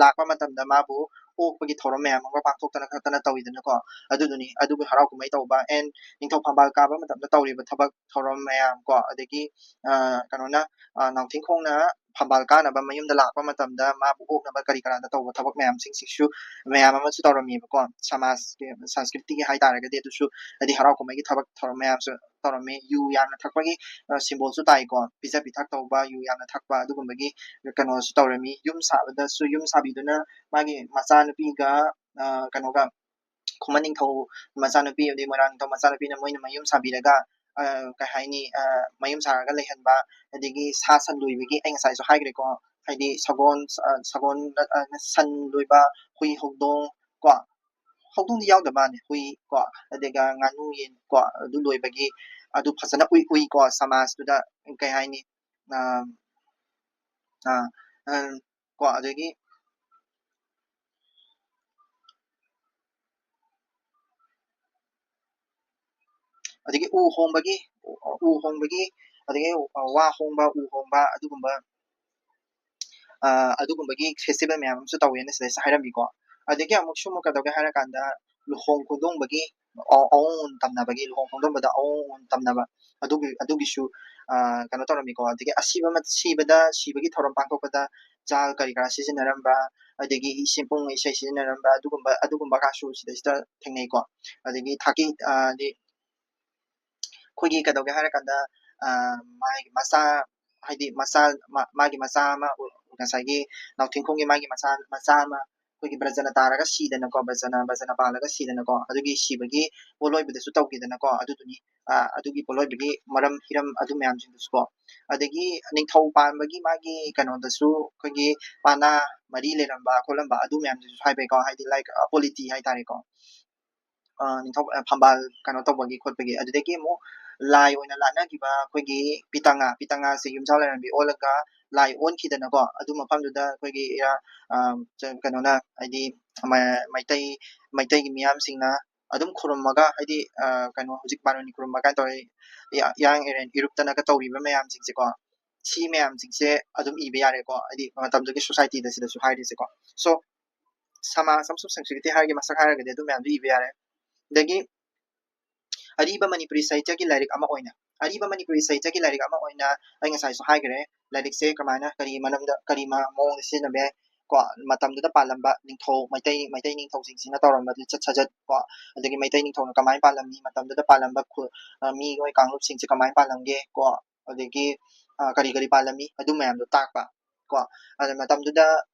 ꯂꯥꯛꯄ ꯃꯇꯝꯗ ꯃꯥꯕꯨ ꯑꯣꯛꯄꯒꯤ ꯊꯧꯔꯝ ꯃꯌꯥꯝ ꯑꯃ ꯄꯥꯡꯊꯣꯛꯇꯅ ꯈꯛꯇꯅ ꯇꯧꯋꯤꯗꯅꯀꯣ ꯑꯗꯨꯗꯨꯅꯤ ꯑꯗꯨꯒꯤ ꯍꯔꯥꯎ ꯀꯨꯝꯍꯩ ꯇꯧꯕ ꯑꯦꯟ ꯅꯤꯡꯊꯧ ꯐꯝꯕꯥꯜ ꯀꯥꯕ ꯃꯇꯝꯗ ꯇꯧꯔꯤꯕ ꯊꯕꯛ ꯊꯧꯔꯝ ꯃꯌꯥꯝ ꯀꯣ ꯑꯗꯒꯤ ꯀꯩꯅꯣꯅ ꯅꯥꯎꯊꯤꯡꯈꯣꯡꯅ ꯐꯝꯕꯥꯜ ꯀꯥꯅꯕ ꯃꯌꯨꯝꯗ ꯂꯥꯛꯄ ꯃꯇꯝꯗ ꯃꯥꯕꯨ ꯑꯣꯛꯅꯕ ꯀꯔꯤ ꯀꯔꯥꯗ ꯇꯧꯕ ꯊꯕꯛ ꯃꯌꯥꯝꯁꯤꯡꯁꯤꯁꯨ ꯃꯌꯥꯝ ꯑꯃꯁꯨ ꯇꯧꯔꯝꯃꯦꯕꯀꯣ ꯁꯃꯥꯖꯀꯤ ꯁꯪꯁꯀ꯭ꯔꯤꯇꯤꯒꯤ ꯍꯥꯏꯇꯥꯔꯒꯗꯤ ꯑꯗꯨꯁꯨ ꯍꯥꯏꯗꯤ ꯍꯔꯥꯎ ꯀꯨꯝꯍꯩꯒꯤ ꯊꯕꯛ ꯊꯧꯔꯝ ꯃꯌꯥꯝꯁꯨ ꯇꯧꯔꯝꯃꯤ ꯌꯨ ꯌꯥꯝꯅ ꯊꯛꯄꯒꯤ ꯁꯤꯝꯕꯣꯜꯁꯨ ꯇꯥꯏꯀꯣ ꯄꯤꯖ ꯄꯤꯊꯛ ꯇꯧꯕ ꯌꯨ ꯌꯥꯝꯅ ꯊꯛꯄ ꯑꯗꯨꯒꯨꯝꯕꯒꯤ ꯀꯩꯅꯣꯁꯨ ꯇꯧꯔꯝꯃꯤ ꯌꯨꯝ ꯁꯥꯕꯗꯁꯨ ꯌꯨꯝ ꯁꯥꯕꯤꯗꯨꯅ ꯃꯥꯒꯤ ꯃꯆꯥꯅꯨꯄꯤꯒ ꯀꯩꯅꯣꯒ ꯈꯨꯃꯟ ꯅꯤꯡꯊꯧ ꯃꯆꯥꯅꯨꯄꯤ ꯑꯃꯗꯤ ꯃꯣꯏꯔꯥꯡ ꯅꯤꯡꯊꯧ ꯃꯆꯥꯅꯨꯄꯤꯅ ꯃꯣꯏꯅ ꯃꯌꯨꯝ ꯁꯥꯕꯤꯔꯒ ꯀꯩ ꯍꯥꯏꯅꯤ ꯃꯌꯨꯝ ꯁꯥꯔꯒ ꯂꯩꯍꯟꯕ ꯑꯗꯒꯤ ꯁꯥ ꯁꯟ ꯂꯣꯏꯕꯒꯤ ꯑꯩ ꯉꯁꯥꯏꯁꯨ ꯍꯥꯏꯈ꯭ꯔꯦꯀꯣ ꯍꯥꯏꯗꯤ ꯁꯒꯣꯜ ꯁꯟ ꯂꯣꯏꯕ ꯍꯨꯏ ꯍꯧꯗꯣꯡ ꯀꯣ ꯍꯧꯗꯣꯡꯗꯤ ꯌꯥꯎꯗꯕ ꯃꯥꯜꯂꯦ ꯍꯨꯏ ꯀꯣ ꯑꯗꯨꯒ ꯉꯥꯅꯨ ꯌꯦꯟ ꯀꯣ ꯑꯗꯨ ꯂꯣꯏꯕꯒꯤ ꯑꯗꯨ ꯐꯖꯅ ꯎꯏꯀꯣ ꯁꯃꯥꯖꯇꯨꯗ ꯀꯩ ꯍꯥꯏꯅꯤ ꯀꯣ ꯑꯗꯒꯤ ꯎ ꯍꯣꯡꯕꯒꯤ ꯑꯗꯒꯤ ꯋꯥ ꯍꯣꯡꯕ ꯎ ꯍꯣꯡꯕ ꯑꯗꯨꯒꯨꯝꯕꯒꯤ ꯐꯦꯁꯇꯤꯚꯦꯜ ꯃꯌꯥꯝ ꯑꯃꯁꯨ ꯇꯧꯋꯦꯅ ꯁꯤꯗꯩꯁꯤꯗ ꯍꯥꯏꯔꯝꯃꯤꯀꯣ ꯑꯗꯒꯤ ꯑꯃꯨꯛ ꯀꯩꯗꯧꯒꯦ ꯍꯥꯏꯔꯀꯥꯟꯗ ꯂꯨꯍꯣꯡ ꯈꯣꯡꯗꯣꯡꯕꯒꯤ ꯑꯑꯣꯟ ꯇꯝꯅꯕꯒꯤ ꯂꯨꯍꯣꯡ ꯈꯣꯡꯗꯣꯡꯕꯗ ꯑꯑꯣꯟ ꯇꯝꯅꯕ ꯑꯗꯨꯒꯤꯁꯨ ꯀꯩꯅꯣ ꯇꯧꯔꯝꯃꯤꯀꯣ ꯑꯗꯒꯤ ꯁꯤꯕꯒꯤ ꯊꯧꯔꯝ ꯄꯥꯡꯊꯣꯛꯄꯗ ꯖꯥꯜ ꯀꯔꯤ ꯀꯔꯥ ꯁꯤꯖꯤꯟꯅꯔꯝꯕ ꯑꯗꯒꯤ ꯁꯤꯟꯄꯨꯡ ꯏꯁꯩ ꯁꯤꯖꯤꯟꯅꯔꯝꯕ ꯑꯗꯨꯒꯨꯝꯕ ꯀꯥꯁꯨ ꯁꯤꯗꯩꯁꯤꯗ ꯊꯦꯡꯅꯩꯀꯣ ꯑꯗꯒꯤ ꯑꯩꯈꯣꯏꯒꯤ ꯀꯩꯗꯧꯒꯦ ꯍꯥꯏꯔꯀꯥꯟꯗ ꯃꯥꯒꯤ ꯃꯆꯥ ꯍꯥꯏꯗꯤ ꯃꯥꯒꯤ ꯃꯆꯥ ꯑꯃ ꯉꯁꯥꯏꯒꯤ ꯅꯥꯎꯊꯤꯡꯈꯣꯡꯒꯤ ꯃꯥꯒꯤ ꯃꯆꯥ ꯑꯃ ꯑꯩꯈꯣꯏꯒꯤ ꯕ꯭ꯔꯖꯅ ꯇꯥꯔꯒ ꯁꯤꯗꯅꯀꯣ ꯕ꯭ꯔꯖꯅ ꯄꯥꯜꯂꯒ ꯁꯤꯗꯅꯀꯣ ꯑꯗꯨꯒꯤ ꯁꯤꯕꯒꯤ ꯄꯣꯠꯂꯣꯏꯕꯗꯁꯨ ꯇꯧꯈꯤꯗꯅꯀꯣ ꯑꯗꯨꯗꯨꯅꯤ ꯑꯗꯨꯒꯤ ꯄꯣꯠꯂꯣꯏꯕꯒꯤ ꯃꯔꯝ ꯍꯤꯔꯝ ꯑꯗꯨ ꯃꯌꯥꯝꯁꯤꯡꯗꯨꯁꯨꯀꯣ ꯑꯗꯒꯤ ꯅꯤꯡꯊꯧ ꯄꯥꯟꯕꯒꯤ ꯃꯥꯒꯤ ꯀꯩꯅꯣꯗꯁꯨ ꯑꯩꯈꯣꯏꯒꯤ ꯄꯥꯅꯥ ꯃꯔꯤ ꯂꯩꯔꯝꯕ ꯈꯣꯠꯂꯝꯕ ꯑꯗꯨ ꯃꯌꯥꯝꯗꯨꯁꯨ ꯍꯥꯏꯕꯩꯀꯣ ꯍꯥꯏꯗꯤ ꯂꯥꯏꯛ ꯄꯣꯂꯤꯇꯤ ꯍꯥꯏꯇꯥꯔꯦꯀꯣ ꯅꯤꯡꯊꯧ ꯐꯝꯕꯥꯜ ꯀꯩꯅꯣ ꯇꯧꯕꯒꯤ ꯈꯣꯠꯄꯒꯤ ꯑꯗꯨꯗꯒꯤ ꯑꯃꯨꯛ ꯂꯥꯏ ꯑꯣꯏꯅ ꯂꯥꯠꯅꯈꯤꯕ ꯑꯩꯈꯣꯏꯒꯤ ꯄꯤꯇꯪꯉꯥꯁꯦ ꯌꯨꯝꯖꯥꯎ ꯂꯩꯔꯝꯕꯤ ꯑꯣꯜꯂꯒ ꯂꯥꯏ ꯑꯣꯟꯈꯤꯗꯅꯀꯣ ꯑꯗꯨ ꯃꯐꯝꯗꯨꯗ ꯑꯩꯈꯣꯏꯒꯤ ꯀꯩꯅꯣꯅ ꯍꯥꯏꯗꯤ ꯃꯩꯇꯩꯒꯤ ꯃꯤꯌꯥꯝꯁꯤꯡꯅ ꯑꯗꯨꯝ ꯈꯨꯔꯨꯝꯃꯒ ꯍꯥꯏꯗꯤ ꯀꯩꯅꯣ ꯍꯧꯖꯤꯛ ꯕꯥꯔꯨꯅꯤ ꯈꯨꯔꯨꯝꯕ ꯀꯥꯏꯅ ꯇꯧꯔꯦ ꯏꯌꯥꯡ ꯏꯔꯦꯟ ꯏꯔꯨꯞꯇꯅꯒ ꯇꯧꯔꯤꯕ ꯃꯌꯥꯝꯁꯤꯡꯁꯦꯀꯣ ꯁꯤ ꯃꯌꯥꯝꯁꯤꯡꯁꯦ ꯑꯗꯨꯝ ꯏꯕ ꯌꯥꯔꯦꯀꯣ ꯍꯥꯏꯗꯤ ꯃꯇꯝꯗꯨꯒꯤ ꯁꯣꯁꯥꯏꯇꯤꯗ ꯁꯤꯗꯁꯨ ꯍꯥꯏꯔꯤꯁꯦꯀꯣ ꯁꯣ ꯁꯃꯥꯖ ꯑꯃꯁꯨꯡ ꯁꯪꯁꯀ꯭ꯔꯤꯇꯤ ꯍꯥꯏꯔꯒꯤ ꯃꯁꯛ ꯍꯥꯏꯔꯒꯗꯤ ꯑꯗꯨ ꯃꯌꯥꯝꯗꯨ ꯏꯕ ꯌꯥꯔꯦ ꯑꯗꯒꯤ ꯑꯔꯤꯕ ꯃꯅꯤꯄꯨꯔꯤ ꯁꯥꯍꯤꯇ꯭ꯌꯒꯤ ꯂꯥꯏꯔꯤꯛ ꯑꯃ ꯑꯣꯏꯅ ꯑꯔꯤꯕ ꯃꯅꯤꯄꯨꯔꯤ ꯁꯥꯍꯤꯇ꯭ꯌꯒꯤ ꯂꯥꯏꯔꯤꯛ ꯑꯃ ꯑꯣꯏꯅ ꯑꯩ ꯉꯁꯥꯏꯁꯨ ꯍꯥꯏꯈ꯭ꯔꯦ ꯂꯥꯏꯔꯤꯛꯁꯦ ꯀꯃꯥꯏꯅ ꯀꯔꯤ ꯃꯔꯝꯗ ꯀꯔꯤ ꯃꯑꯣꯡꯗ ꯁꯤꯖꯤꯟꯅꯕ ꯌꯥꯏ ꯀꯣ ꯃꯇꯝꯗꯨꯗ ꯄꯥꯜꯂꯝꯕ ꯅꯤꯡꯊꯧ ꯃꯩꯇꯩ ꯅꯤꯡꯊꯧꯁꯤꯡꯁꯤꯅ ꯇꯧꯔꯝꯕ ꯂꯤꯆꯠ ꯁꯥꯖꯠ ꯀꯣ ꯑꯗꯒꯤ ꯃꯩꯇꯩ ꯅꯤꯡꯊꯧꯅ ꯀꯃꯥꯏꯅ ꯄꯥꯜꯂꯝꯃꯤ ꯃꯇꯝꯗꯨꯗ ꯄꯥꯜꯂꯝꯕ ꯃꯤꯑꯣꯏ ꯀꯥꯡꯂꯨꯞꯁꯤꯡꯁꯦ ꯀꯃꯥꯏꯅ ꯄꯥꯜꯂꯝꯒꯦ ꯀꯣ ꯑꯗꯒꯤ ꯀꯔꯤ ꯄꯥꯜꯂꯝꯃꯤ ꯑꯗꯨ ꯃꯌꯥꯝꯗꯣ ꯇꯥꯛꯄ ꯀꯣ ꯑꯗ ꯃꯇꯝꯗꯨꯗ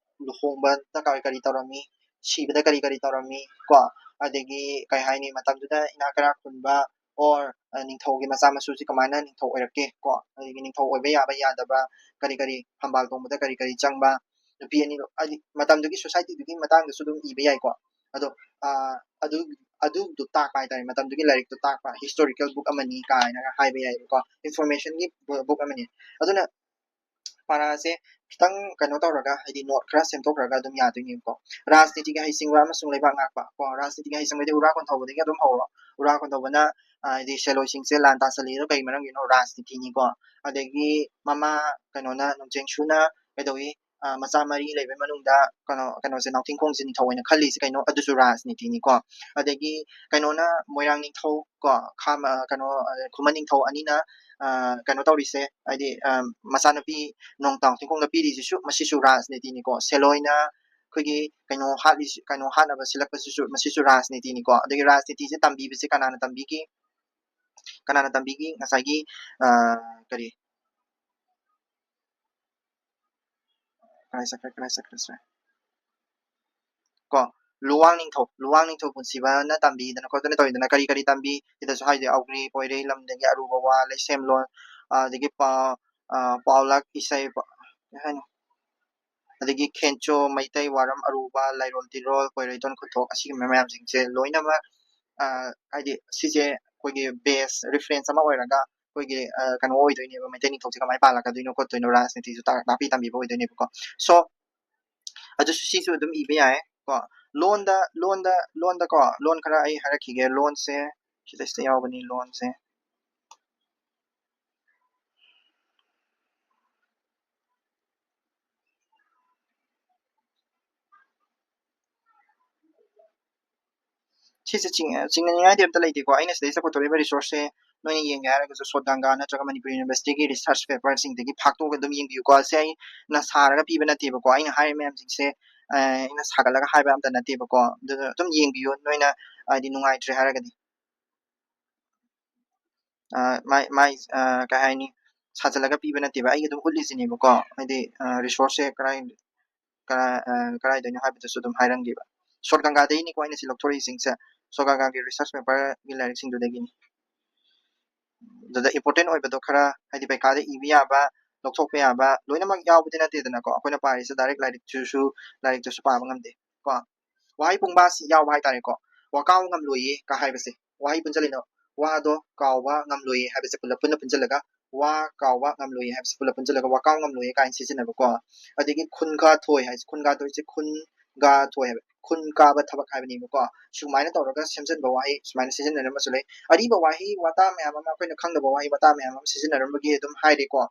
ꯂꯨꯍꯣꯡꯕꯗ ꯀꯔꯤ ꯇꯧꯔꯝꯃꯤ ꯁꯤꯕꯗ ꯀꯔꯤ ꯇꯧꯔꯝꯃꯤ ꯀꯣ ꯑꯗꯒꯤ ꯀꯩ ꯍꯥꯏꯅꯤ ꯃꯇꯝꯗꯨꯗ ꯏꯅꯥꯛ ꯀꯩꯔꯥꯛ ꯈꯨꯟꯕ ꯑꯣꯔ ꯅꯤꯡꯊꯧꯒꯤ ꯃꯆꯥ ꯃꯁꯨꯁꯤ ꯀꯃꯥꯏꯅ ꯅꯤꯡꯊꯧ ꯑꯣꯏꯔꯛꯀꯦ ꯀꯣ ꯑꯗꯒꯤ ꯅꯤꯡꯊꯧ ꯑꯣꯏꯕ ꯌꯥꯕ ꯌꯥꯗꯕ ꯀꯔꯤ ꯐꯝꯕꯥꯜ ꯇꯣꯡꯕꯗ ꯀꯔꯤ ꯆꯪꯕ ꯅꯨꯄꯤ ꯑꯅꯤ ꯍꯥꯏꯗꯤ ꯃꯇꯝꯗꯨꯒꯤ ꯁꯣꯁꯥꯏꯇꯤꯗꯨꯒꯤ ꯃꯇꯥꯡꯗꯁꯨ ꯑꯗꯨꯝ ꯏꯕ ꯌꯥꯏꯀꯣ ꯑꯗꯣ ꯑꯗꯨꯗꯣ ꯇꯥꯛꯄ ꯍꯥꯏꯇꯥꯔꯦ ꯃꯇꯝꯗꯨꯒꯤ ꯂꯥꯏꯔꯤꯛꯇꯣ ꯇꯥꯛꯄ ꯍꯤꯁꯇꯣꯔꯤꯀꯦꯜ ꯕꯨꯛ ꯑꯃꯅꯤ ꯀꯥꯏꯅꯒ ꯍꯥꯏꯕ ꯌꯥꯏꯕꯀꯣ ꯏꯟꯐꯣꯔꯃꯦꯁꯟꯒꯤ ꯕꯨꯛ ꯑꯃꯅꯤ ꯑꯗꯨꯅ ꯄꯥꯔꯥꯁꯦ ꯈꯤꯇꯪ ꯀꯩꯅꯣ ꯇꯧꯔꯒ ꯍꯥꯏꯗꯤ ꯅꯣꯠ ꯈꯔ ꯁꯦꯝꯗꯣꯛꯈ꯭ꯔꯒ ꯑꯗꯨꯝ ꯌꯥꯗꯣꯏꯅꯦꯕꯀꯣ ꯔꯥꯖꯅꯤꯇꯤꯒꯤ ꯍꯩꯁꯤꯡꯕ ꯑꯃꯁꯨꯡ ꯂꯩꯕꯥꯛ ꯉꯥꯛꯄ ꯀꯣ ꯔꯥꯖꯅꯤꯇꯤꯒꯤ ꯍꯩꯁꯤꯡꯕꯗꯤ ꯎꯔꯥ ꯀꯣꯟꯊꯧꯕꯗꯒꯤ ꯑꯗꯨꯝ ꯍꯧꯔꯣ ꯎꯔꯥ ꯀꯣꯟꯊꯧꯕꯅ ꯍꯥꯏꯗꯤ ꯁꯦꯂꯣꯏꯁꯤꯡꯁꯦ ꯂꯥꯟ ꯇꯥꯁꯜꯂꯤꯗꯣ ꯀꯩ ꯃꯔꯝꯒꯤꯅꯣ ꯔꯥꯖꯅꯤꯇꯤꯅꯤꯀꯣ ꯑꯗꯒꯤ ꯃꯃꯥ ꯀꯩꯅꯣꯅ ꯅꯣꯡꯖꯦꯡꯁꯨꯅ ꯀꯩꯗꯧꯏ ꯃꯆꯥ ꯃꯔꯤ ꯂꯩꯕꯩ ꯃꯅꯨꯡꯗ ꯀꯩꯅꯣꯁꯦ ꯅꯥꯎꯊꯤꯡꯈꯣꯡꯁꯦ ꯅꯤꯡꯊꯧ ꯑꯣꯏꯅ ꯈꯜꯂꯤꯁꯦ ꯀꯩꯅꯣ ꯑꯗꯨꯁꯨ ꯔꯥꯖꯅꯤꯇꯤꯅꯤꯀꯣ ꯑꯗꯒꯤ ꯀꯩꯅꯣꯅ ꯃꯣꯏꯔꯥꯡ ꯅꯤꯡꯊꯧ ꯀꯣ ꯈꯨꯃꯟ ꯅꯤꯡꯊꯧ ꯑꯅꯤꯅ ꯀꯩꯅꯣ ꯇꯧꯔꯤꯁꯦ ꯍꯥꯏꯗꯤ ꯃꯆꯥꯅꯨꯄꯤ ꯅꯥꯎꯊꯤꯡꯈꯣꯡꯗ ꯄꯤꯔꯤꯁꯤꯁꯨ ꯃꯁꯤꯁꯨ ꯔꯥꯖꯅꯤꯇꯤꯅꯤꯀꯣ ꯁꯦꯂꯣꯏꯅ ꯑꯩꯈꯣꯏꯒꯤ ꯀꯩꯅꯣ ꯍꯥꯠꯅꯕ ꯁꯤꯜꯂꯛꯄꯁꯤꯁꯨ ꯃꯁꯤꯁꯨ ꯔꯥꯖꯅꯤꯇꯤꯅꯤꯀꯣ ꯑꯗꯒꯤ ꯔꯥꯖꯅꯤꯇꯤꯁꯦ ꯇꯝꯕꯤꯕꯁꯦ ꯀꯅꯥꯅ ꯇꯝꯕꯤꯒꯤ ꯉꯁꯥꯏꯒꯤ ꯀꯔꯤ ꯀꯔꯥꯏ ꯆꯠꯈ꯭ꯔꯦ ꯀꯣ ꯂꯨꯋꯥꯡ ꯅꯤꯡꯊꯧ ꯄꯨꯟꯁꯤꯕꯅ ꯇꯝꯕꯤꯗꯅ ꯈꯣꯠꯇꯅ ꯇꯧꯔꯤꯗꯅ ꯀꯔꯤ ꯇꯝꯕꯤ ꯁꯤꯗꯁꯨ ꯍꯥꯏꯗꯤ ꯑꯧꯒ꯭ꯔꯤ ꯄꯣꯏꯔꯩ ꯂꯝꯗꯒꯤ ꯑꯔꯨꯕ ꯋꯥ ꯂꯩꯁꯦꯝꯂꯣꯟ ꯑꯗꯒꯤ ꯄꯥꯎꯂꯛ ꯏꯁꯩ ꯀꯩ ꯍꯥꯏꯅꯤ ꯑꯗꯒꯤ ꯈꯦꯟꯆꯣ ꯃꯩꯇꯩ ꯋꯥꯔꯝ ꯑꯔꯨꯕ ꯂꯩꯔꯣꯜ ꯇꯤꯔꯣꯜ ꯄꯣꯏꯔꯩꯇꯣꯟ ꯈꯨꯠꯊꯣꯛ ꯑꯁꯤꯒꯨꯝꯕ ꯃꯌꯥꯝꯁꯤꯡꯁꯦ ꯂꯣꯏꯅꯃꯛ ꯍꯥꯏꯗꯤ ꯁꯤꯁꯦ ꯑꯩꯈꯣꯏꯒꯤ ꯕꯦꯁ ꯔꯤꯐꯔꯦꯟꯁ ꯑꯃ ꯑꯣꯏꯔꯒ ꯑꯩꯈꯣꯏꯒꯤ ꯀꯩꯅꯣ ꯑꯣꯏꯗꯣꯏꯅꯦꯕ ꯃꯩꯇꯩ ꯅꯤꯡꯊꯧꯁꯦ ꯀꯃꯥꯏꯅ ꯄꯥꯜꯂꯛꯀꯗꯣꯏꯅꯣ ꯈꯣꯠꯇꯣꯏꯅꯣ ꯔꯥꯖꯅꯤꯇꯤꯁꯨ ꯇꯥꯛꯄꯤ ꯇꯝꯕꯤꯕ ꯑꯣꯏꯗꯣꯏꯅꯦꯕꯀꯣ ꯁꯣ ꯑꯗꯨꯁꯨ ꯁꯤꯁꯨ ꯑꯗꯨꯝ ꯏꯕ ꯌꯥꯏ ꯀꯣ ꯂꯣꯟꯗ ꯀꯣ ꯂꯣꯟ ꯈꯔ ꯑꯩ ꯍꯥꯏꯔꯛꯈꯤꯒꯦ ꯂꯣꯟꯁꯦ ꯁꯤꯗꯩꯁꯤꯗ ꯌꯥꯎꯕꯅꯤ ꯂꯣꯟꯁꯦ ꯁꯤꯁꯦ ꯆꯤꯡꯅꯅꯤꯡꯉꯥꯏꯗꯤ ꯑꯝꯇ ꯂꯩꯇꯦꯀꯣ ꯑꯩꯅ ꯁꯤꯗꯩꯁꯤꯗ ꯄꯨꯊꯣꯛꯏꯕ ꯔꯤꯁꯣꯔꯁꯁꯦ ꯅꯣꯏꯅ ꯌꯦꯡꯒꯦ ꯍꯥꯏꯔꯒꯁꯨ ꯁꯣꯗꯥꯡꯒꯥ ꯅꯠꯇ꯭ꯔꯒ ꯃꯅꯤꯄꯨꯔ ꯌꯨꯅꯤꯚꯔꯁꯤꯇꯤꯒꯤ ꯔꯤꯁꯔꯁ ꯄꯦꯄꯔꯁꯤꯡꯗꯒꯤ ꯐꯥꯛꯇꯣꯛꯑꯒ ꯑꯗꯨꯝ ꯌꯦꯡꯕꯤꯌꯨꯀꯣ ꯁꯤ ꯑꯩꯅ ꯁꯥꯔꯒ ꯄꯤꯕ ꯅꯠꯇꯦꯕꯀꯣ ꯑꯩꯅ ꯍꯥꯏꯔꯤꯕ ꯃꯌꯥꯝꯁꯤꯡꯁꯦ ꯑꯩꯅ ꯁꯥꯒꯠꯂꯒ ꯍꯥꯏꯕ ꯑꯝꯇ ꯅꯠꯇꯦꯕꯀꯣ ꯑꯗꯨꯅ ꯑꯗꯨꯝ ꯌꯦꯡꯕꯤꯌꯨ ꯅꯣꯏꯅ ꯍꯥꯏꯗꯤ ꯅꯨꯡꯉꯥꯏꯇ꯭ꯔꯦ ꯍꯥꯏꯔꯒꯗꯤ ꯃꯥꯏ ꯀꯩ ꯍꯥꯏꯅꯤ ꯁꯥꯖꯜꯂꯒ ꯄꯤꯕ ꯅꯠꯇꯦꯕ ꯑꯩ ꯑꯗꯨꯝ ꯎꯠꯂꯤꯁꯤꯅꯦꯕꯀꯣ ꯍꯥꯏꯗꯤ ꯔꯤꯁꯣꯔꯁꯁꯦ ꯀꯔꯥꯏꯗꯩꯅꯣ ꯍꯥꯏꯕꯗꯨꯁꯨ ꯑꯗꯨꯝ ꯍꯥꯏꯔꯝꯒꯦꯕ ꯁꯣꯔꯠ ꯒꯪꯒꯥꯗꯒꯤꯅꯤꯀꯣ ꯑꯩꯅ ꯁꯤ ꯂꯧꯊꯣꯔꯛꯏꯁꯤꯡꯁꯦ ꯁꯣꯔꯠ ꯒꯪꯒꯥꯒꯤ ꯔꯤꯁꯔꯁ ꯄꯦꯄꯔꯒꯤ ꯂꯥꯏꯔꯤꯛꯁꯤꯡꯗꯨꯗꯒꯤꯅꯤ ꯑꯗꯨꯗ ꯏꯝꯄꯣꯔꯇꯦꯟ ꯑꯣꯏꯕꯗꯣ ꯈꯔ ꯍꯥꯏꯗꯤ ꯄꯩꯈꯥꯗ ꯏꯕ ꯌꯥꯕ ꯂꯧꯊꯣꯛꯄ ꯌꯥꯕ ꯂꯣꯏꯅꯃꯛ ꯌꯥꯎꯕꯗꯤ ꯅꯠꯇꯦꯗꯅꯀꯣ ꯑꯩꯈꯣꯏꯅ ꯄꯥꯔꯤꯁꯦ ꯗꯥꯏꯔꯦꯛ ꯂꯥꯏꯔꯤꯛꯇꯨꯁꯨ ꯄꯥꯕ ꯉꯝꯗꯦ ꯀꯣ ꯋꯥꯍꯩ ꯄꯨꯡꯕꯥꯁꯤ ꯌꯥꯎꯕ ꯍꯥꯏꯇꯥꯔꯦꯀꯣ ꯋꯥꯀꯥꯎ ꯉꯝꯂꯣꯏꯌꯦ ꯀ ꯍꯥꯏꯕꯁꯦ ꯋꯥꯍꯩ ꯄꯨꯟꯁꯤꯜꯂꯤꯅꯣ ꯋꯥꯗꯣ ꯀꯥꯎꯕ ꯉꯝꯂꯣꯏꯌꯦ ꯍꯥꯏꯕꯁꯦ ꯄꯨꯟꯅ ꯄꯨꯟꯁꯤꯜꯂꯒ ꯋꯥ ꯀꯥꯎꯕ ꯉꯝꯂꯣꯏꯌꯦ ꯍꯥꯏꯕꯁꯦ ꯄꯨꯟꯅ ꯄꯨꯟꯁꯤꯜꯂꯒ ꯋꯥꯀꯥꯎ ꯉꯝꯂꯣꯏꯌꯦ ꯀꯥꯏꯅ ꯁꯤꯖꯤꯟꯅꯕꯀꯣ ꯑꯗꯒꯤ ꯈꯨꯟꯒ ꯊꯣꯏ ꯍꯥꯏꯁꯦ ꯈꯨꯟꯒ ꯊꯣꯏꯁꯦ ꯈꯨꯟꯒ ꯊꯣꯏ ꯍꯥꯏꯕ ꯈꯨꯟ ꯀꯥꯕ ꯊꯕꯛ ꯍꯥꯏꯕꯅꯦꯕꯀꯣ ꯁꯨꯃꯥꯏꯅ ꯇꯧꯔꯒ ꯁꯦꯝꯖꯤꯟꯕ ꯋꯥꯍꯩ ꯁꯨꯃꯥꯏꯅ ꯁꯤꯖꯤꯟꯅꯔꯝꯕꯁꯨ ꯂꯩ ꯑꯔꯤꯕ ꯋꯥꯍꯩ ꯋꯥꯇꯥ ꯃꯌꯥꯝ ꯑꯃ ꯑꯩꯈꯣꯏꯅ ꯈꯪꯗꯕ ꯋꯥꯍꯩ ꯋꯥꯇꯥ ꯃꯌꯥꯝ ꯑꯃ ꯁꯤꯖꯤꯟꯅꯔꯝꯕꯒꯤ ꯑꯗꯨꯝ ꯍꯥꯏꯔꯦꯀꯣ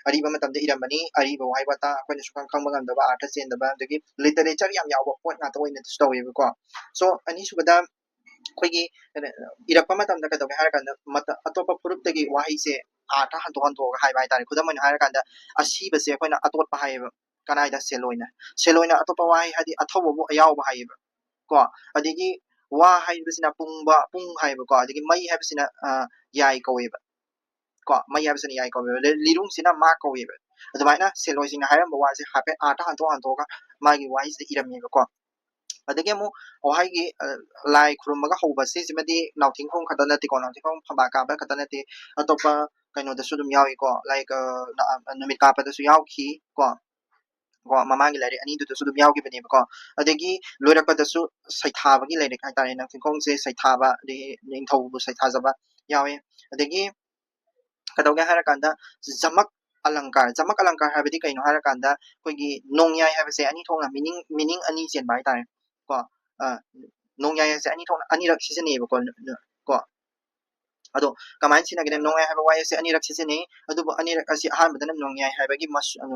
ꯑꯔꯤꯕ ꯃꯇꯝꯗ ꯏꯔꯝꯕꯅꯤ ꯑꯔꯤꯕ ꯋꯥꯍꯩ ꯋꯥꯇꯥ ꯑꯩꯈꯣꯏꯅ ꯁꯨꯈꯪ ꯈꯪꯕ ꯉꯝꯗꯕ ꯑꯥꯔꯊ ꯆꯦꯟꯗꯕ ꯑꯗꯒꯤ ꯂꯤꯇꯔꯦꯆꯔ ꯌꯥꯝ ꯌꯥꯎꯕ ꯄꯣꯠ ꯉꯥꯛꯇ ꯑꯣꯏꯅꯁꯨ ꯇꯧꯋꯦꯕꯀꯣ ꯁꯣ ꯑꯅꯤꯁꯨꯕꯗ ꯑꯩꯈꯣꯏꯒꯤ ꯏꯔꯛꯄ ꯃꯇꯝꯗ ꯀꯩꯗꯧꯒꯦ ꯍꯥꯏꯔꯀꯥꯟꯗ ꯑꯇꯣꯞꯄ ꯐꯨꯔꯨꯞꯇꯒꯤ ꯋꯥꯍꯩꯁꯦ ꯑꯥꯔꯊ ꯍꯟꯗꯣꯛꯑꯒ ꯍꯥꯏꯕ ꯍꯥꯏꯇꯥꯔꯦ ꯈꯨꯗꯝ ꯑꯣꯏꯅ ꯍꯥꯏꯔꯀꯥꯟꯗ ꯑꯁꯤꯕꯁꯦ ꯑꯩꯈꯣꯏꯅ ꯑꯇꯣꯠꯄ ꯍꯥꯏꯌꯦꯕ ꯀꯅꯥꯏꯗ ꯁꯦꯂꯣꯏꯅ ꯑꯇꯣꯞꯄ ꯋꯥꯍꯩ ꯍꯥꯏꯗꯤ ꯑꯊꯧꯕꯕꯨ ꯑꯌꯥꯎꯕ ꯍꯥꯏꯌꯦꯕ ꯀꯣ ꯑꯗꯒꯤ ꯋꯥ ꯍꯥꯏꯕꯁꯤꯅ ꯄꯨꯡ ꯍꯥꯏꯕꯀꯣ ꯑꯗꯒꯤ ꯃꯩ ꯍꯥꯏꯕꯁꯤꯅ ꯌꯥꯏ ꯀꯧꯋꯦꯕ ꯀꯣ ꯃꯩ ꯍꯥꯏꯕꯁꯤꯅ ꯌꯥꯏ ꯀꯧꯋꯦꯕ ꯂꯤꯔꯨꯡꯁꯤꯅ ꯃꯥ ꯀꯧꯋꯦꯕ ꯑꯗꯨꯃꯥꯏꯅ ꯁꯦꯂꯣꯏꯁꯤꯡꯅ ꯍꯥꯏꯔꯝꯕ ꯋꯥꯁꯦ ꯍꯥꯏꯐꯦꯠ ꯑꯥꯔꯊ ꯍꯟꯗꯣꯛꯑꯒ ꯃꯥꯒꯤ ꯋꯥꯍꯩꯁꯤꯗ ꯏꯔꯝꯃꯦꯕꯀꯣ ꯑꯗꯒꯤ ꯑꯃꯨꯛ ꯋꯥꯍꯩꯒꯤ ꯂꯥꯏ ꯈꯨꯔꯨꯝꯕꯒ ꯍꯧꯕ ꯁꯤꯁꯤꯃꯗꯤ ꯅꯥꯎꯊꯤꯡꯈꯣꯡ ꯈꯛꯇ ꯅꯠꯇꯦꯀꯣ ꯅꯥꯎꯊꯤꯡꯈꯣꯡ ꯐꯝꯕꯥꯜ ꯀꯥꯕ ꯈꯛꯇ ꯅꯠꯇꯦ ꯑꯇꯣꯞꯄ ꯀꯩꯅꯣꯗꯁꯨ ꯑꯗꯨꯝ ꯌꯥꯎꯏꯀꯣ ꯂꯥꯏꯛ ꯅꯨꯃꯤꯠ ꯀꯥꯞꯄꯗꯁꯨ ꯌꯥꯎꯈꯤ ꯀꯣ ꯃꯃꯥꯡꯒꯤ ꯂꯥꯏꯔꯤꯛ ꯑꯅꯤꯗꯨꯗꯁꯨ ꯑꯗꯨꯝ ꯌꯥꯎꯈꯤꯕꯅꯦꯕꯀꯣ ꯑꯗꯒꯤ ꯂꯣꯏꯔꯛꯄꯗꯁꯨ ꯁꯩꯊꯥꯕꯒꯤ ꯂꯥꯏꯔꯤꯛ ꯍꯥꯏꯇꯥꯔꯦ ꯅꯥꯎꯊꯤꯡꯈꯣꯡꯁꯦ ꯁꯩꯊꯥꯕ ꯑꯗꯒꯤ ꯅꯤꯡꯊꯧꯕꯨ ꯁꯩꯊꯥꯖꯕ ꯌꯥꯎꯋꯦ ꯑꯗꯒꯤ ꯀꯩꯗꯧꯒꯦ ꯍꯥꯏꯔꯀꯥꯟꯗ ꯖꯃꯛ ꯑꯂꯪꯀꯥꯔ ꯍꯥꯏꯕꯗꯤ ꯀꯩꯅꯣ ꯍꯥꯏꯔꯀꯥꯟꯗ ꯑꯩꯈꯣꯏꯒꯤ ꯅꯣꯡꯌꯥꯏ ꯍꯥꯏꯕꯁꯦ ꯑꯅꯤ ꯊꯣꯛꯅ ꯃꯤꯅꯤꯡ ꯑꯅꯤ ꯆꯦꯟꯕ ꯍꯥꯏꯇꯥꯔꯦ ꯀꯣ ꯅꯣꯡꯌꯥꯏ ꯍꯥꯏꯕꯁꯦ ꯑꯅꯤ ꯊꯣꯛꯅ ꯑꯅꯤꯔꯛ ꯁꯤꯖꯤꯟꯅꯩꯌꯦꯕꯀꯣ ꯀꯣ ꯑꯗꯣ ꯀꯃꯥꯏꯅ ꯁꯤꯖꯤꯟꯅꯒꯦ ꯅꯣꯡꯌꯥꯏ ꯍꯥꯏꯕ ꯋꯥꯍꯩ ꯑꯁꯤ ꯑꯅꯤꯔꯛ ꯁꯤꯖꯤꯟꯅꯩ ꯑꯗꯨꯕꯨ ꯑꯅꯤꯔꯛ ꯑꯁꯤ ꯑꯍꯥꯟꯕꯗꯅ ꯅꯣꯡꯌꯥꯏ ꯍꯥꯏꯕꯒꯤ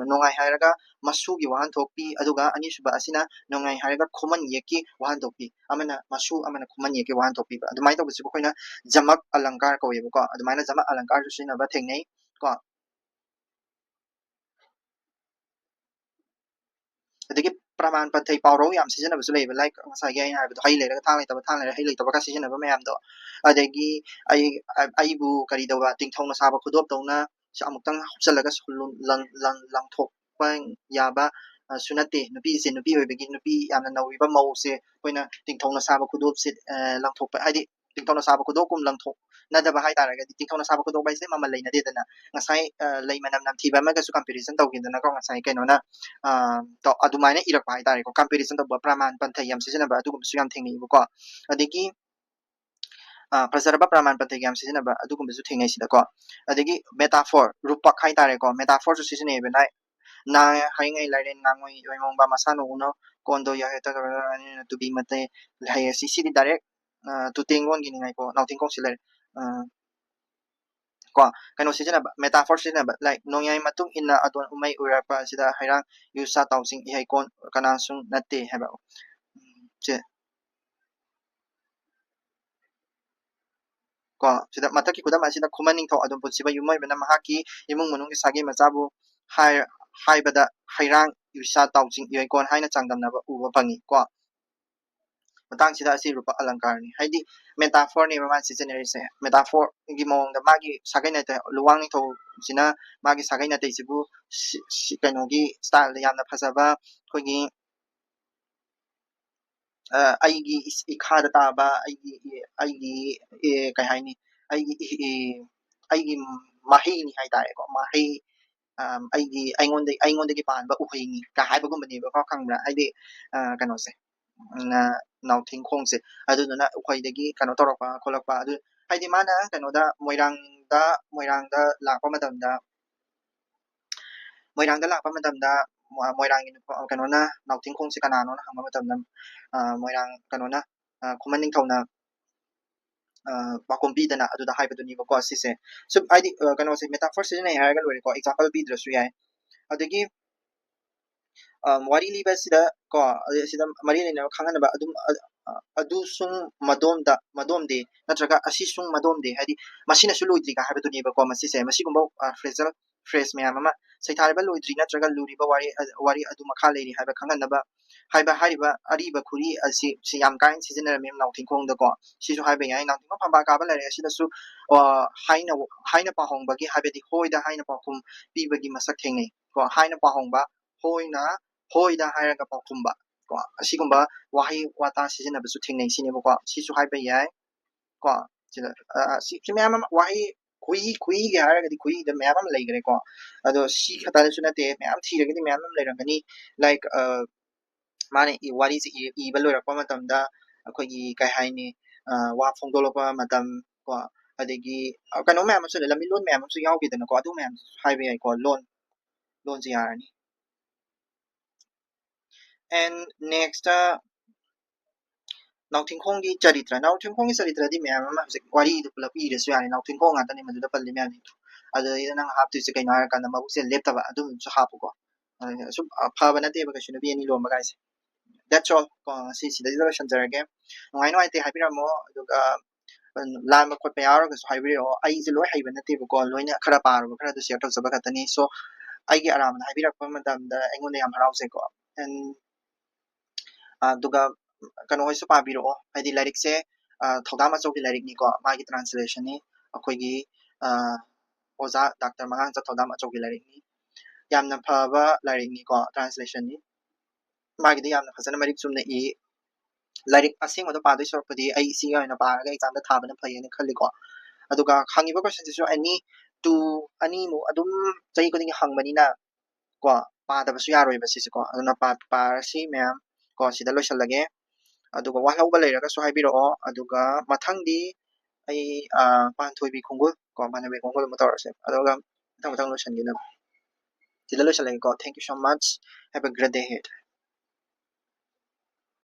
ꯅꯣꯡꯌꯥꯏ ꯍꯥꯏꯔꯒ ꯃꯁꯨꯒꯤ ꯋꯥꯍꯟꯊꯣꯛ ꯄꯤ ꯑꯗꯨꯒ ꯑꯅꯤꯁꯨꯕ ꯑꯁꯤꯅ ꯅꯣꯡꯌꯥꯏ ꯍꯥꯏꯔꯒ ꯈꯨꯃꯟ ꯌꯦꯛꯀꯤ ꯋꯥꯍꯟꯊꯣꯛ ꯄꯤ ꯑꯃꯅ ꯃꯁꯨ ꯑꯃꯅ ꯈꯨꯃꯟ ꯌꯦꯛꯀꯤ ꯋꯥꯍꯟꯊꯣꯛ ꯄꯤꯕ ꯑꯗꯨꯃꯥꯏꯅ ꯇꯧꯕꯁꯤꯕꯨ ꯑꯩꯈꯣꯏꯅ ꯖꯃꯛ ꯑꯂꯪꯀꯥꯔ ꯀꯧꯋꯦꯕꯀꯣ ꯑꯗꯨꯃꯥꯏꯅ ꯖꯃꯛ ꯑꯂꯪꯀꯥꯔꯁꯨ ꯁꯤꯖꯤꯟꯅꯕ ꯊꯦꯡꯅꯩ ꯀꯣ ꯑꯗꯒꯤ ꯄ꯭ꯔꯃꯥꯟ ꯄꯟꯊꯩ ꯄꯥꯎꯔꯧ ꯌꯥꯝ ꯁꯤꯖꯤꯟꯅꯕꯁꯨ ꯂꯩꯌꯦꯕ ꯂꯥꯏꯛ ꯉꯁꯥꯏꯒꯤ ꯑꯩꯅ ꯍꯥꯏꯕꯗꯣ ꯍꯩ ꯂꯩꯔꯒ ꯊꯥꯡ ꯂꯩꯇꯕ ꯊꯥꯡ ꯂꯩꯔꯒ ꯍꯩ ꯂꯩꯇꯕꯒ ꯁꯤꯖꯤꯟꯅꯕ ꯃꯌꯥꯝꯗꯣ ꯑꯗꯒꯤ ꯑꯩꯕꯨ ꯀꯔꯤꯗꯧꯕ ꯇꯤꯡꯊꯧꯅ ꯁꯥꯕ ꯈꯨꯗꯣꯞꯇꯧꯅ ꯑꯃꯨꯛꯇꯪ ꯍꯨꯞꯆꯜꯂꯒ ꯂꯪꯊꯣꯛꯄ ꯌꯥꯕ ꯁꯨ ꯅꯠꯇꯦ ꯅꯨꯄꯤꯁꯦ ꯅꯨꯄꯤ ꯑꯣꯏꯕꯒꯤ ꯅꯨꯄꯤ ꯌꯥꯝꯅ ꯅꯧꯔꯤꯕ ꯃꯧꯁꯦ ꯑꯩꯈꯣꯏꯅ ꯇꯤꯡꯊꯧꯅ ꯁꯥꯕ ꯈꯨꯗꯣꯞꯁꯦ ꯂꯪꯊꯣꯛꯄ ꯍꯥꯏꯗꯤ ꯇꯤꯡꯊꯧꯅ ꯁꯥꯕ ꯈꯨꯗꯣꯞꯀꯨꯝ ꯂꯪꯊꯣꯛꯅꯗꯕ ꯍꯥꯏꯇꯥꯔꯒꯗꯤ ꯇꯤꯡꯊꯧꯅ ꯁꯥꯕ ꯈꯨꯗꯣꯞ ꯍꯥꯏꯁꯦ ꯃꯃꯜ ꯂꯩꯅꯗꯦꯗꯅ ꯉꯁꯥꯏ ꯂꯩ ꯃꯅꯝ ꯅꯝꯊꯤꯕ ꯑꯃꯒꯁꯨ ꯀꯝꯄꯦꯔꯤꯖꯟ ꯇꯧꯈꯤꯗꯅꯀꯣ ꯉꯁꯥꯏ ꯀꯩꯅꯣꯅ ꯑꯗꯨꯃꯥꯏꯅ ꯏꯔꯛꯄ ꯍꯥꯏꯇꯥꯔꯦꯀꯣ ꯀꯝꯄꯦꯔꯤꯖꯟ ꯇꯧꯕ ꯄ꯭ꯔꯃꯥꯟ ꯄꯟꯊꯩ ꯌꯥꯝ ꯁꯤꯖꯤꯟꯅꯕ ꯑꯗꯨꯒꯨꯝꯕꯁꯨ ꯌꯥꯝ ꯊꯦꯡꯅꯩꯕꯀꯣ ꯑꯗꯒꯤ ꯐꯖꯔꯕ ꯄ꯭ꯔꯃꯥꯟ ꯄꯟꯊꯩ ꯌꯥꯝ ꯁꯤꯖꯤꯟꯅꯕ ꯑꯗꯨꯒꯨꯝꯕꯁꯨ ꯊꯦꯡꯅꯩ ꯁꯤꯗꯀꯣ ꯑꯗꯒꯤ ꯃꯦꯇꯥꯐꯣꯔ ꯔꯨꯄꯛ ꯍꯥꯏꯇꯥꯔꯦꯀꯣ ꯃꯦꯇꯥꯐꯣꯔꯁꯨ ꯁꯤꯖꯤꯟꯅꯩꯌꯦꯕ ꯅꯥ ꯍꯩꯉꯩ ꯂꯥꯏꯔꯦꯟ ꯉꯥꯡꯉꯣꯏ ꯌꯣꯏꯃꯣꯡꯕ ꯃꯁꯥꯅ ꯎꯅꯣ ꯀꯣꯟꯗꯣ ꯌꯥꯍꯦꯠꯇ ꯇꯨꯕꯤ ꯃꯇꯩ ꯍꯩ ꯑꯁꯤ ꯁꯤꯗꯤ ꯗꯥꯏꯔꯦꯛ ꯇꯨꯇꯦꯡꯂꯣꯟꯒꯤꯅꯤꯉꯥꯏꯀꯣ ꯅꯥꯎꯊꯤꯡꯈꯣꯡꯁꯤ ꯂꯩꯔꯦ ꯀꯣ ꯀꯩꯅꯣ ꯁꯤꯖꯤꯟꯅꯕ ꯃꯦꯇꯥꯐꯣꯔ ꯁꯤꯖꯤꯟꯅꯕ ꯂꯥꯏꯛ ꯅꯣꯡꯌꯥꯏ ꯃꯇꯨꯡ ꯏꯟꯅ ꯑꯗꯣꯟ ꯎꯃꯩ ꯎꯔꯛꯄ ꯑꯁꯤꯗ ꯍꯩꯔꯥꯡ ꯌꯨꯁꯥ ꯇꯥꯎꯁꯤꯡ ꯏꯍꯩꯀꯣꯟ ꯀꯅꯥꯁꯨ ꯅꯠꯇꯦ ꯍꯥꯏꯕ ꯁꯦ ꯀꯣ ꯁꯤꯗ ꯃꯊꯛꯀꯤ ꯈꯨꯗꯝ ꯑꯁꯤꯗ ꯈꯨꯃꯟ ꯅꯤꯡꯊꯧ ꯑꯗꯨꯝ ꯄꯨꯟꯁꯤꯕ ꯌꯨꯝꯂꯣꯏꯕꯅ ꯃꯍꯥꯛꯀꯤ ꯏꯃꯨꯡ ꯃꯅꯨꯡꯒꯤ ꯁꯥꯒꯩ ꯃꯆꯥꯕꯨ ꯍꯥꯏꯕꯗ ꯍꯩꯔꯥꯡ ꯌꯨꯁꯥ ꯇꯥꯎꯆꯤꯡ ꯏꯍꯩꯀꯣꯟ ꯍꯥꯏꯅ ꯆꯥꯡꯗꯝꯅꯕ ꯎꯕ ꯐꯪꯉꯤ ꯀꯣ ꯃꯇꯥꯡꯁꯤꯗ ꯑꯁꯤ ꯔꯨꯄꯛ ꯑꯂꯪꯀꯥꯔꯅꯤ ꯍꯥꯏꯗꯤ ꯃꯦꯇꯥꯐꯣꯔꯅꯦꯕ ꯃꯥꯅ ꯁꯤꯖꯤꯟꯅꯔꯤꯁꯦ ꯃꯦꯇꯥꯐꯣꯔꯒꯤ ꯃꯑꯣꯡꯗ ꯃꯥꯒꯤ ꯁꯥꯒꯩ ꯅꯥꯇꯩ ꯂꯨꯋꯥꯡ ꯅꯤꯡꯊꯧꯁꯤꯅ ꯃꯥꯒꯤ ꯁꯥꯒꯩ ꯅꯥꯇꯩꯁꯤꯕꯨ ꯀꯩꯅꯣꯒꯤ ꯁ꯭ꯇꯥꯏꯜꯗ ꯌꯥꯝꯅ ꯐꯖꯕ ꯑꯩꯈꯣꯏꯒꯤ ꯑꯩꯒꯤ ꯏꯈꯥꯗ ꯇꯥꯕ ꯑꯩꯒꯤ ꯀꯩ ꯍꯥꯏꯅꯤ ꯑꯩꯒꯤ ꯃꯍꯩꯅꯤ ꯍꯥꯏꯇꯥꯔꯦꯀꯣ ꯃꯍꯩ ꯑꯩꯉꯣꯟꯗꯒꯤ ꯄꯥꯟꯕ ꯎꯍꯩꯅꯤ ꯀ ꯍꯥꯏꯕꯒꯨꯝꯕꯅꯦꯕꯀꯣ ꯈꯪꯕ꯭ꯔꯥ ꯍꯥꯏꯗꯤ ꯀꯩꯅꯣꯁꯦ ꯅꯥꯎꯊꯤꯡꯈꯣꯡꯁꯦ ꯑꯗꯨꯗꯨꯅ ukhꯣꯏꯗꯒꯤ ꯀꯩꯅꯣ ꯇꯧꯔꯛꯄ ꯈꯣꯠꯂꯛꯄ ꯑꯗꯨ ꯍꯥꯏꯗꯤ ꯃꯥꯅ ꯀꯩꯅꯣꯗ ꯃꯣꯏꯔꯥꯡꯗ ꯂꯥꯛꯄ ꯃꯇꯝꯗ ꯃꯣꯏꯔꯥꯡꯒꯤ ꯀꯩꯅꯣꯅ ꯅꯥꯎꯊꯤꯡꯈꯣꯡꯁꯦ ꯀꯅꯥꯅꯣꯅ ꯍꯪꯕ ꯃꯇꯝꯗ ꯃꯣꯏꯔꯥꯡ ꯀꯩꯅꯣꯅ ꯈꯨꯃꯟ ꯅꯤꯡꯊꯧꯅ ꯄꯥꯎꯈꯨꯝ ꯄꯤꯗꯅ ꯑꯗꯨꯗ ꯍꯥꯏꯕꯗꯨꯅꯦꯕꯀꯣ ꯁꯤꯁꯦ ꯁꯨꯝ ꯍꯥꯏꯗꯤ ꯀꯩꯅꯣꯁꯦ ꯃꯦꯇꯥꯐꯣꯔ ꯁꯤꯖꯤꯟꯅꯩ ꯍꯥꯏꯔꯒ ꯂꯣꯏꯔꯦꯀꯣ ꯑꯦꯛꯖꯥꯝꯄꯜ ꯄꯤꯗ꯭ꯔꯁꯨ ꯌꯥꯏ ꯑꯗꯒꯤ ꯋꯥꯔꯤ ꯂꯤꯕꯁꯤꯗ ꯀꯣ ꯁꯤꯗ ꯃꯔꯤ ꯂꯩꯅꯕ ꯈꯪꯍꯟꯅꯕ ꯑꯗꯨꯝ ꯑꯗꯨꯁꯨꯡ ꯃꯗꯣꯝꯗꯦ ꯅꯠꯇ꯭ꯔꯒ ꯑꯁꯤꯁꯨꯡ ꯃꯗꯣꯝꯗꯦ ꯍꯥꯏꯗꯤ ꯃꯁꯤꯅꯁꯨ ꯂꯣꯏꯗ꯭ꯔꯤꯒ ꯍꯥꯏꯕꯗꯨꯅꯦꯕꯀꯣ ꯃꯁꯤꯁꯦ ꯃꯁꯤꯒꯨꯝꯕ ꯐ꯭ꯔꯦꯖ ꯃꯌꯥꯝ ꯑꯃ ꯁꯩꯊꯥꯔꯤꯕ ꯂꯣꯏꯗ꯭ꯔꯤ ꯅꯠꯇ꯭ꯔꯒ ꯂꯨꯔꯤꯕ ꯋꯥꯔꯤ ꯑꯗꯨ ꯃꯈꯥ ꯂꯩꯔꯤ ꯍꯥꯏꯕ ꯈꯪꯍꯟꯅꯕ ꯍꯥꯏꯔꯤꯕ ꯑꯔꯤꯕ ꯈꯨꯔꯤ ꯑꯁꯤ ꯌꯥꯝ ꯀꯥꯏꯅ ꯁꯤꯖꯤꯟꯅꯔꯝꯃꯤ ꯅꯥꯎꯊꯤꯡꯈꯣꯡꯗꯀꯣ ꯁꯤꯁꯨ ꯍꯥꯏꯕ ꯌꯥꯏ ꯅꯥꯎꯊꯤꯡꯈꯣꯡ ꯐꯝꯕꯥꯜ ꯀꯥꯕ ꯂꯥꯏꯔꯤꯛ ꯑꯁꯤꯗꯁꯨ ꯍꯥꯏꯅ ꯄꯥꯍꯣꯡꯕꯒꯤ ꯍꯥꯏꯕꯗꯤ ꯍꯣꯏꯗ ꯍꯥꯏꯅ ꯄꯥꯎꯈꯨꯝ ꯄꯤꯕꯒꯤ ꯃꯁꯛ ꯊꯦꯡꯅꯩ ꯀꯣ ꯍꯥꯏꯅ ꯄꯥꯍꯣꯡꯕ ꯍꯣꯏꯗ ꯍꯥꯏꯔꯒ ꯄꯥꯎꯈꯨꯝꯕ ꯀꯣ ꯑꯁꯤꯒꯨꯝꯕ ꯋꯥꯍꯩ ꯋꯥꯇꯥ ꯁꯤꯖꯤꯟꯅꯕꯁꯨ ꯊꯦꯡꯅꯩ ꯁꯤꯅꯦꯕꯀꯣ ꯁꯤꯁꯨ ꯍꯥꯏꯕ ꯌꯥꯏ ꯀꯣ ꯁꯤꯗ ꯁꯤ ꯃꯌꯥꯝ ꯑꯃ ꯋꯥꯍꯩ ꯈꯨꯏꯒꯤ ꯍꯥꯏꯔꯒꯗꯤ ꯈꯨꯏꯗ ꯃꯌꯥꯝ ꯑꯃ ꯂꯩꯈ꯭ꯔꯦꯀꯣ ꯑꯗꯣ ꯁꯤ ꯈꯛꯇꯗꯁꯨ ꯅꯠꯇꯦ ꯃꯌꯥꯝ ꯊꯤꯔꯒꯗꯤ ꯃꯌꯥꯝ ꯑꯃ ꯂꯩꯔꯝꯒꯅꯤ ꯂꯥꯏꯛ ꯃꯥꯅ ꯋꯥꯔꯤꯁꯦ ꯏꯕ ꯂꯣꯏꯔꯛꯄ ꯃꯇꯝꯗ ꯑꯩꯈꯣꯏꯒꯤ ꯀꯩ ꯍꯥꯏꯅꯤ ꯋꯥ ꯐꯣꯡꯗꯣꯛꯂꯛꯄ ꯃꯇꯝ ꯀꯣ ꯑꯗꯒꯤ ꯀꯩꯅꯣ ꯃꯌꯥꯝ ꯑꯃꯁꯨ ꯂꯝꯕꯤ ꯂꯣꯟ ꯃꯌꯥꯝ ꯑꯃꯁꯨ ꯌꯥꯎꯈꯤꯗꯅꯀꯣ ꯑꯗꯨ ꯃꯌꯥꯝꯁꯨ ꯍꯥꯏꯕ ꯌꯥꯏꯀꯣ ꯂꯣꯟꯁꯦ ꯌꯥꯔꯅꯤ ꯑꯦꯟ ꯅꯦꯛꯁꯇ ꯅꯥꯎꯊꯤꯡꯈꯣꯡꯒꯤ ꯆꯔꯤꯇ꯭ꯔꯗꯤ ꯃꯌꯥꯝ ꯑꯃ ꯍꯧꯖꯤꯛ ꯋꯥꯔꯤꯗꯨ ꯄꯨꯂꯞ ꯏꯔꯁꯨ ꯌꯥꯔꯦ ꯅꯥꯎꯊꯤꯡꯈꯣꯡ ꯉꯥꯛꯇꯅꯤ ꯃꯗꯨꯗ ꯄꯜꯂꯤ ꯃꯌꯥꯝꯁꯤꯡꯗꯣ ꯑꯗꯨꯗꯩꯗ ꯅꯪ ꯍꯥꯞꯇꯣꯏꯁꯦ ꯀꯩꯅꯣ ꯍꯥꯏꯔꯀꯥꯟꯗ ꯃꯕꯨꯛꯁꯦ ꯂꯦꯞꯇꯕ ꯑꯗꯨꯝꯁꯨ ꯍꯥꯞꯄꯨꯀꯣ ꯁꯨꯝ ꯐꯕ ꯅꯠꯇꯦꯕ ꯀꯩꯁꯨ ꯅꯨꯄꯤ ꯑꯅꯤ ꯂꯣꯟꯕ ꯀꯥꯏꯁꯦ that's all ꯁꯤꯗꯩꯗ ꯂꯣꯏꯁꯤꯟꯖꯔꯒꯦ ꯅꯨꯡꯉꯥꯏ ꯅꯨꯡꯉꯥꯏꯇꯦ ꯍꯥꯏꯕꯤꯔꯝꯃꯣ ꯑꯗꯨꯒ ꯂꯥꯟꯕ ꯈꯣꯠꯄ ꯌꯥꯎꯔꯒꯁꯨ ꯍꯥꯏꯕꯤꯔꯛꯑꯣ ꯑꯩꯁꯦ ꯂꯣꯏ ꯍꯩꯕ ꯅꯠꯇꯦꯕꯀꯣ ꯂꯣꯏꯅ ꯈꯔ ꯄꯥꯔꯨꯕ ꯈꯔꯗ ꯁꯤꯌꯔ ꯇꯧꯖꯕ ꯈꯛꯇꯅꯤ ꯁꯣ ꯑꯩꯒꯤ ꯑꯔꯥꯟꯕꯗ ꯍꯥꯏꯕꯤꯔꯛꯄ ꯃꯇꯝꯗ ꯑꯩꯉꯣꯟꯗ ꯌꯥꯝ ꯍꯔꯥꯎꯖꯩꯀꯣ ꯑꯦꯟ ꯑꯗꯨꯒ ꯀꯩꯅꯣꯍꯣꯏꯁꯨ ꯄꯥꯕꯤꯔꯛꯑꯣ ꯍꯥꯏꯗꯤ ꯂꯥꯏꯔꯤꯛꯁꯦ ꯊꯧꯗꯥꯝ ꯑꯆꯧꯒꯤ ꯂꯥꯏꯔꯤꯛꯅꯤꯀꯣ ꯃꯥꯒꯤ ꯇ꯭ꯔꯥꯟꯁꯂꯦꯁꯟꯅꯤ ꯑꯩꯈꯣꯏꯒꯤ ꯑꯣꯖꯥ ꯗꯥꯛꯇꯔ ꯃꯉꯥꯡꯆꯠ ꯊꯧꯗꯥꯝ ꯑꯆꯧꯒꯤ ꯂꯥꯏꯔꯤꯛꯅꯤ ꯌꯥꯝꯅ ꯐꯕ ꯂꯥꯏꯔꯤꯛꯅꯤꯀꯣ ꯇ꯭ꯔꯥꯟꯁꯂꯦꯁꯟꯅꯤ ꯃꯥꯒꯤꯗꯤ ꯌꯥꯝꯅ ꯐꯖꯅ ꯃꯔꯤꯛ ꯆꯨꯝꯅ ꯏ ꯂꯥꯏꯔꯤꯛ ꯑꯁꯦꯡꯕꯗꯣ ꯄꯥꯗꯣꯏ ꯁꯔꯨꯛꯄꯨꯗꯤ ꯑꯩ ꯁꯤꯒꯤ ꯑꯣꯏꯅ ꯄꯥꯔꯒ ꯑꯦꯛꯖꯥꯝꯗ ꯊꯥꯕꯅ ꯐꯩꯌꯦꯅ ꯈꯜꯂꯤꯀꯣ ꯑꯗꯨꯒ ꯍꯪꯉꯤꯕ ꯀꯣꯏꯁꯟꯁꯤꯁꯨ ꯑꯅꯤꯃꯨꯛ ꯑꯗꯨꯝ ꯆꯍꯤ ꯈꯨꯗꯤꯡꯒꯤ ꯍꯪꯕꯅꯤꯅ ꯀꯣ ꯄꯥꯗꯕꯁꯨ ꯌꯥꯔꯣꯏꯕ ꯁꯤꯁꯦꯀꯣ ꯑꯗꯨꯅ ꯄꯥꯔꯁꯤ ꯃꯌꯥꯝ ꯀꯣ ꯁꯤꯗ ꯂꯣꯏꯁꯤꯜꯂꯒꯦ ꯑꯗꯨꯒ ꯋꯥꯍꯧꯕ ꯂꯩꯔꯒꯁꯨ ꯍꯥꯏꯕꯤꯔꯛꯑꯣ ꯑꯗꯨꯒ ꯃꯊꯪꯗꯤ ꯑꯩ ꯄꯥꯟꯊꯣꯏꯕꯤ ꯈꯣꯡꯒꯨꯜ ꯀꯣ ꯄꯥꯟꯊꯣꯏꯕꯤ ꯈꯣꯡꯒꯨꯜ ꯑꯃ ꯇꯧꯔꯁꯦ ꯑꯗꯨꯒ ꯃꯊꯪ ꯂꯣꯏꯁꯤꯟꯒꯦꯅꯕ ꯁꯤꯗ ꯂꯣꯏꯁꯤꯜꯂꯒꯦꯀꯣ ꯊꯦꯡꯛ ꯌꯨ ꯁꯣ ꯃꯆ ꯍꯦꯞ ꯑ ꯒ꯭ꯔꯦꯠ ꯗꯦ ꯍꯦꯗ